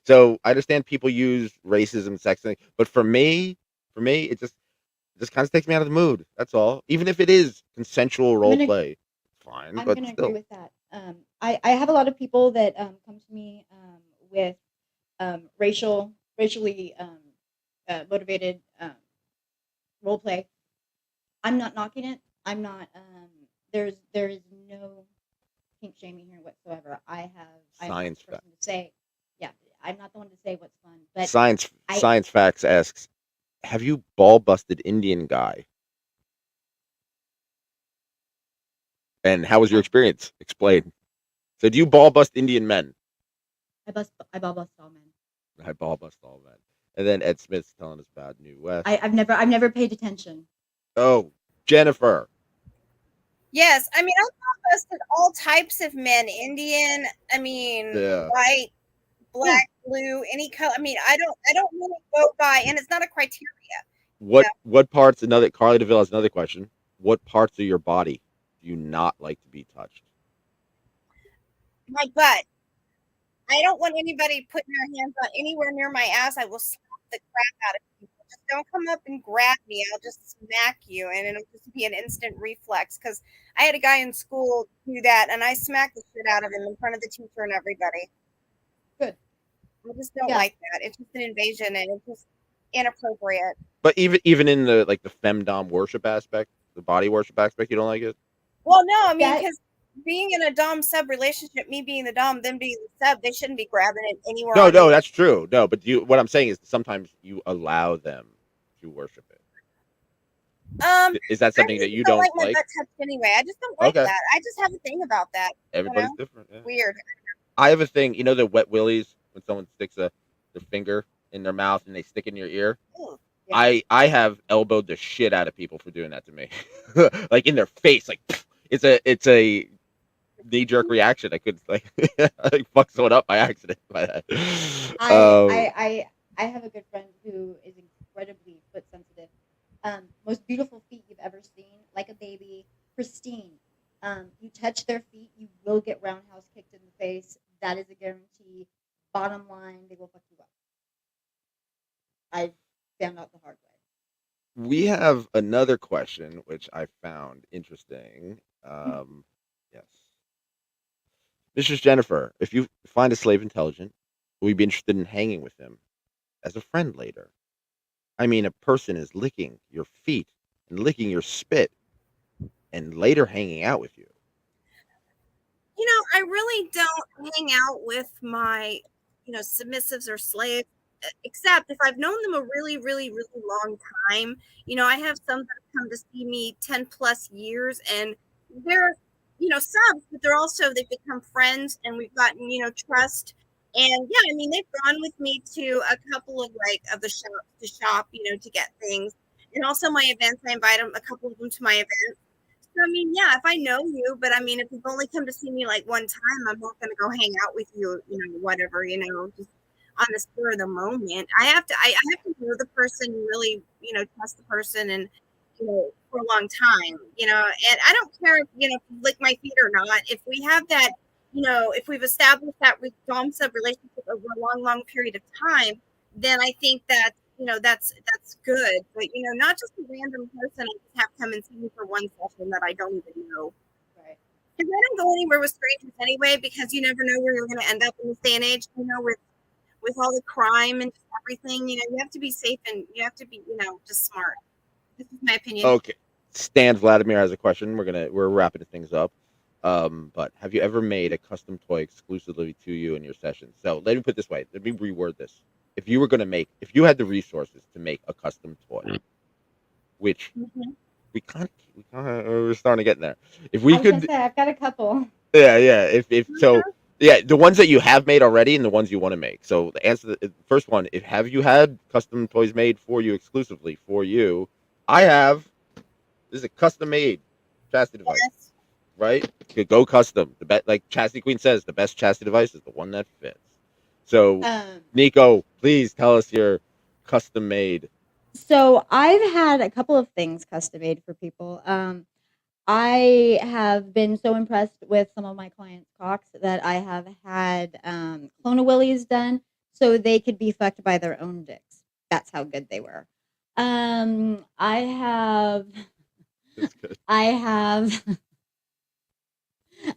So I understand people use racism, sexism, but it just kind of takes me out of the mood. That's all. Even if it is consensual I'm role gonna play, fine. I'm But gonna agree still, with that. I have a lot of people that come to me with racially motivated role play. I'm not knocking it. I'm not. There is no kink shaming here whatsoever. I'm not science the fact. person to say. Yeah, I'm not the one to say what's fun. But Science I Science Facts asks, have you ball busted Indian guy? And how was your uh, experience? Explain. So do you ball bust Indian men? I bust all men. I ball bust all men. And then Ed Smith's telling us about New West. I've never paid attention. Oh, Jennifer. Yes, I mean, I've busted all types of men. Indian, I mean, Yeah. white, black, blue, any color. I mean, I don't really go by, and it's not a criteria. What parts? Carly DeVille has another question. What parts of your body do you not like to be touched? My butt. I don't want anybody putting their hands on anywhere near my ass. I will slap the crap out of people. Just don't come up and grab me. I'll just smack you, and it'll just be an instant reflex. Because I had a guy in school do that, and I smacked the shit out of him in front of the teacher and everybody. Good. I just don't Yeah. like that. It's just an invasion, and it's just inappropriate. But even in the femdom worship aspect, the body worship aspect, you don't like it? Well, no, I mean, That because being in a dom sub relationship, me being the dom, them being the sub, they shouldn't be grabbing it anywhere No, on no, me. that's true. No, but what I'm saying is sometimes you allow them to worship it. Is that I something that really you don't don't like my like? butt touched anyway. I just don't like Okay. that. I just have a thing about that. Everybody's different. Yeah. Weird. I have a thing, the wet willies when someone sticks their finger in their mouth and they stick in your ear. Ooh. Yeah. I have elbowed the shit out of people for doing that to me, like in their face. Like it's a knee jerk reaction. I could fuck someone up by accident by that. I have a good friend who is incredibly foot sensitive. Most beautiful feet you've ever seen, like a baby, pristine. You touch their feet, you will get roundhouse kicked in the face. That is a guarantee. Bottom line, they will fuck you up. I found out the hard way. We have another question which I found interesting. Yes, Mistress Jennifer, if you find a slave intelligent, will you be interested in hanging with him as a friend later? I mean, a person is licking your feet and licking your spit and later hanging out with you. I really don't hang out with my, submissives or slaves, except if I've known them a really, really, really long time. I have some that have come to see me 10 plus years, and they're, subs, but they've become friends, and we've gotten, trust. And yeah, I mean, they've gone with me to a couple of of the shops to shop, to get things. And also my events, I invite them, a couple of them to my events. So, I mean, yeah, if I know you, but I mean, if you've only come to see me like one time, I'm not going to go hang out with you, whatever, just on the spur of the moment. I have to know the person, really, trust the person, and for a long time, and I don't care if if you lick my feet or not. If we have that, if we've established that dom sub relationship over a long, long period of time, then I think that that's good. But not just a random person I just have come and see me for one session that I don't even know. Right. Because I don't go anywhere with strangers anyway, because you never know where you're going to end up in this day and age. With all the crime and everything, you have to be safe, and you have to be just smart. This is my opinion. Okay. Stan Vladimir has a question. We're wrapping things up. But have you ever made a custom toy exclusively to you in your sessions? So let me put it this way. Let me reword this. If you had the resources to make a custom toy, which we're starting to get in there. If we I was could, gonna say I've got a couple. yeah. If so, Yeah, the ones that you have made already and the ones you want to make. So the answer, the first one, if have you had custom toys made for you exclusively for you? I have. This is a custom made chastity device, Yes. right? Could go custom. The best, like Chastity Queen says, the best chastity device is the one that fits. So, Um, Nico, please tell us your custom made. so I've had a couple of things custom made for people. I have been so impressed with some of my clients' cocks that I have had clone willies done so they could be fucked by their own dicks. That's how good they were. I have, That's good. I have,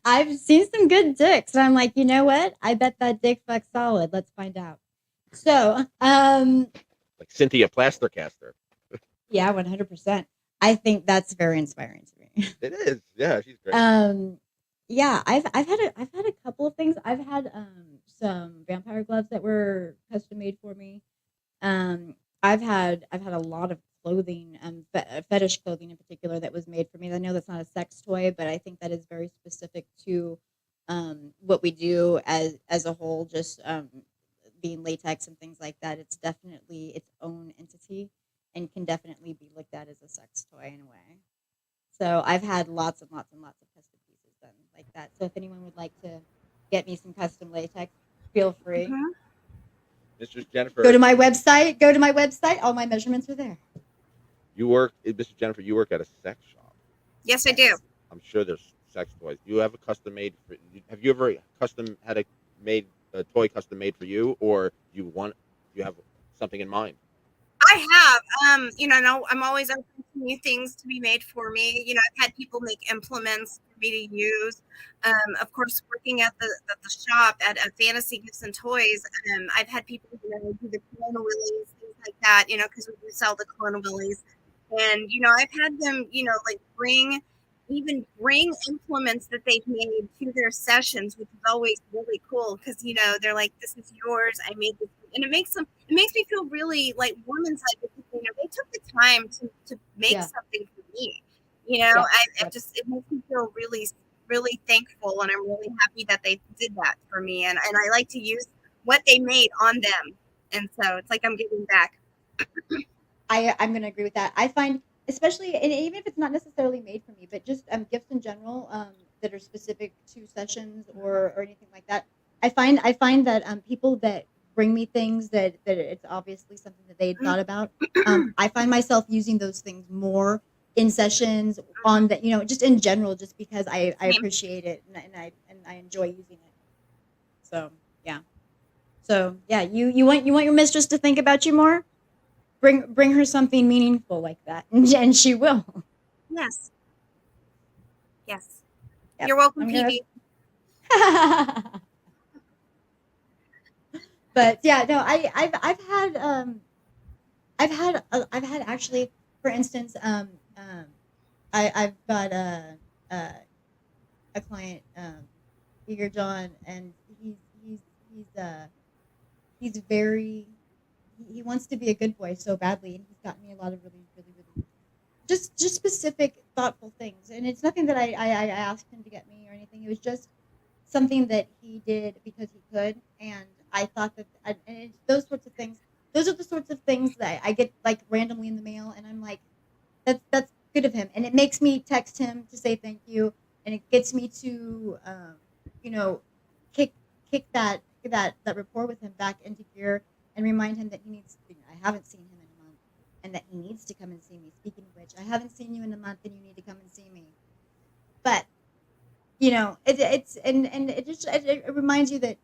I've seen some good dicks, and I'm like, you know what? I bet that dick fucks solid. Let's find out. So, Like Cynthia Plastercaster. yeah, 100%. I think that's very inspiring to me. It is. Yeah, she's great. Yeah, I've had a couple of things. I've had some vampire gloves that were custom made for me. I've had a lot of clothing, fetish clothing in particular that was made for me. I know that's not a sex toy, but I think that is very specific to what we do as a whole. Just being latex and things like that. It's definitely its own entity and can definitely be looked at as a sex toy in a way. So I've had lots and lots and lots of custom pieces done like that. So if anyone would like to get me some custom latex, feel free. Mhm. Mistress Jennifer, Go to my website. Go to my website. All my measurements are there. Mistress Jennifer, you work at a sex shop. Yes, I do. I'm sure there's sex toys. Do you have a custom made? Have you ever had a toy custom made for you, or you have something in mind? I have. No, I'm always open to new things to be made for me. I've had people make implements for me to use. Of course, working at the shop at Fantasy Gifts and Toys, I've had people, do the Corona Willies, things like that, because we do sell the Corona Willies. And, I've had them, like bring implements that they've made to their sessions, which is always really cool because, they're like, this is yours. I made this. And it makes me feel really like warm inside because, they took the time to make Yeah. something for me. Yeah. It makes me feel really, really thankful. And I'm really happy that they did that for me. And I like to use what they made on them. And so it's like I'm giving back. I'm going to agree with that. I find, especially, and even if it's not necessarily made for me, but just gifts in general that are specific to sessions or anything like that. I find that people that bring me things that it's obviously something that they had thought about. I find myself using those things more in sessions on that, just in general, just because I appreciate it and I enjoy using it. So yeah, you want your mistress to think about you more. Bring her something meaningful like that, and she will. Yes. Yes. Yep. You're welcome, PB. But yeah, no, I've had actually, for instance, I've got a client, Eager John, and he's very he wants to be a good boy so badly, and he's gotten me a lot of really really really just specific thoughtful things, and it's nothing that I asked him to get me or anything. It was just something that he did because he could, and I thought that and it's those sorts of things. Those are the sorts of things that I get like randomly in the mail, and I'm like, that's good of him, and it makes me text him to say thank you, and it gets me to you know kick that rapport with him back into gear, and remind him that he needs. I haven't seen him in a month, and that he needs to come and see me. Speaking of which, I haven't seen you in a month, and you need to come and see me. But it's and it just it reminds you that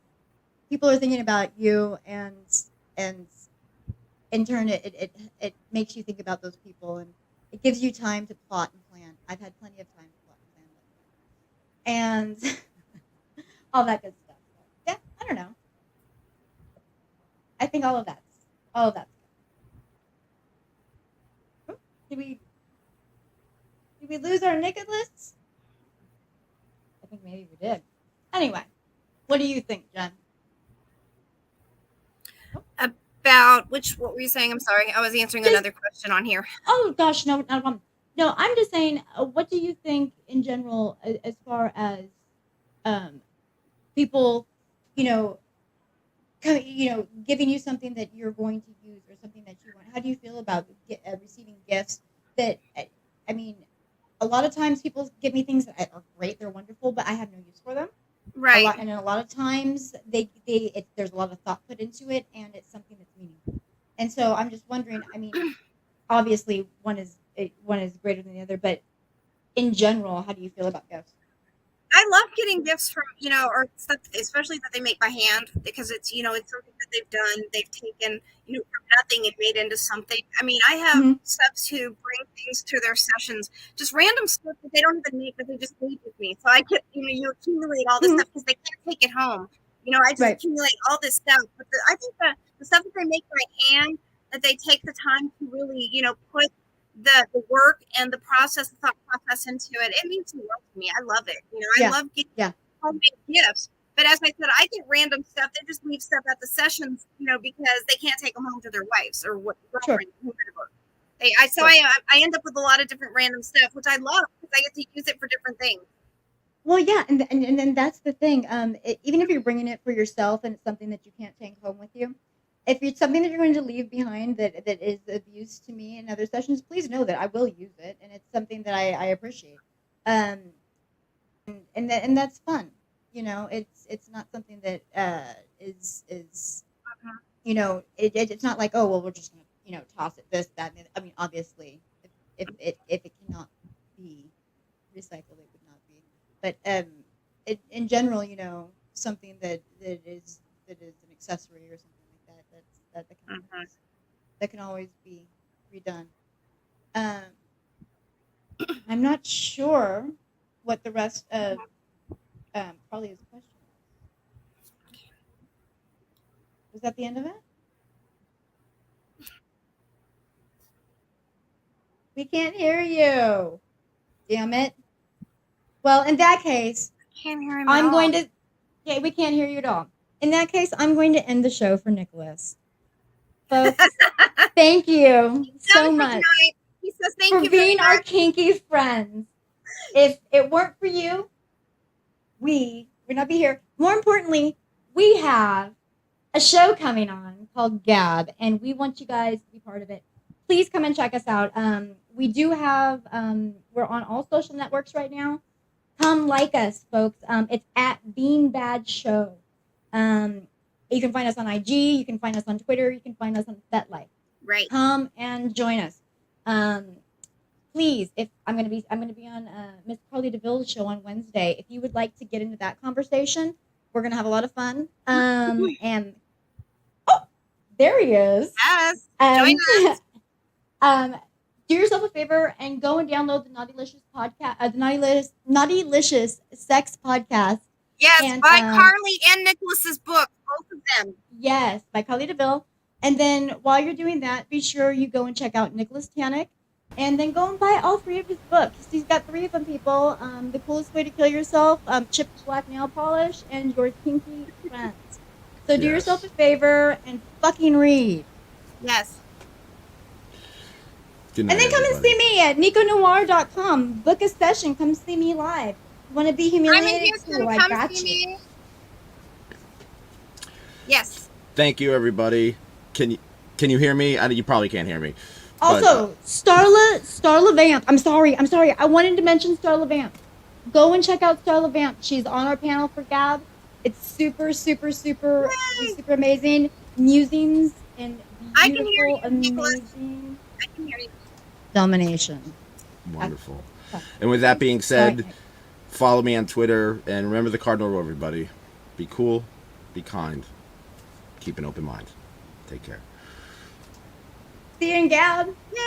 people are thinking about you, and in turn it makes you think about those people, and it gives you time to plot and plan. I've had plenty of time to plot and plan, and all that good stuff. So, yeah, I don't know. I think all of that's good. Did we lose our Nicholas? I think maybe we did. Anyway, what do you think, Jen? About what were you saying? I'm sorry. I was answering another question on here. Oh gosh, no, not a problem. No, I'm just saying. What do you think in general, as far as people you know, giving you something that you're going to use or something that you want. How do you feel about receiving gifts that, I mean, a lot of times people give me things that are great, they're wonderful, but I have no use for them. Right. And a lot of times there's a lot of thought put into it, and it's something that's meaningful. And so I'm just wondering. I mean, obviously one is greater than the other, but in general, how do you feel about gifts? I love getting gifts from, or stuff, especially that they make by hand, because it's, it's something that they've done. They've taken, from nothing and made into something. I mean, I have subs who bring things to their sessions, just random stuff that they don't even make, but they just leave with me. So I get, you accumulate all this stuff because they can't take it home. I just accumulate all this stuff. But I think the stuff that they make by hand, that they take the time to really, put the work and the thought process into it, it means the world to me. I love it. I love getting homemade gifts. But as I said, I get random stuff. They just leave stuff at the sessions, because they can't take them home to their wives or girlfriends, whoever. I end up with a lot of different random stuff, which I love because I get to use it for different things. Well, yeah, and then that's the thing. Even if you're bringing it for yourself and it's something that you can't take home with you, if it's something that you're going to leave behind that is of use to me in other sessions, please know that I will use it, and it's something that I appreciate. And that's fun. It's not something that is it's not like, oh well, we're just gonna toss it this that. And I mean, obviously, if it cannot be recycled, it would not be. But in general, something that is an accessory or something like that that can always be redone. I'm not sure what the rest of Carli's question was. Was that the end of it? We can't hear you. Damn it. Well, in that case, Can't hear him I'm going to. Yeah, we can't hear you at all. In that case, I'm going to end the show for Nicholas. Folks, thank you so much he says thank for you being our kinky friends. If it weren't for you, we would not be here. More importantly, we have a show coming on called Gab, and we want you guys to be part of it. Please come and check us out. We do have, we're on all social networks right now. Come like us, folks. It's at Bean Bad Show. You can find us on IG. You can find us on Twitter. You can find us on FetLife. Right. Come and join us. Please, if I'm gonna be on Miss Carli DeVille's show on Wednesday. If you would like to get into that conversation, we're gonna have a lot of fun. And there he is. Yes. Join us. Do yourself a favor and go and download the Naughtylicious podcast, the Naughtylicious Sex podcast. Yes, and, by Carli and Nicholas's book, both of them. Yes, by Carli DeVille. And then while you're doing that, be sure you go and check out Nicholas Tanek, and then go and buy all 3 of his books. He's got 3 of them, people. The Coolest Way to Kill Yourself, Chipped Black Nail Polish, and Your Kinky Friends. So do yourself a favor and fucking read. Yes. Good night, and then come and see me at NiccoNoire.com. Book a session. Come see me live. Want to be humiliated? I'm in Houston. Come see me. Yes. Thank you, everybody. Can you hear me? You probably can't hear me. Also, Starla Vamp. I'm sorry. I wanted to mention Starla Vamp. Go and check out Starla Vamp. She's on our panel for Gab. It's super, super, super, super amazing. Musings and beautiful, amazing. I can hear you. Domination. Wonderful. And with that being said, follow me on Twitter, and remember the cardinal rule, everybody. Be cool, be kind, keep an open mind. Take care. See you in Gab. Yay!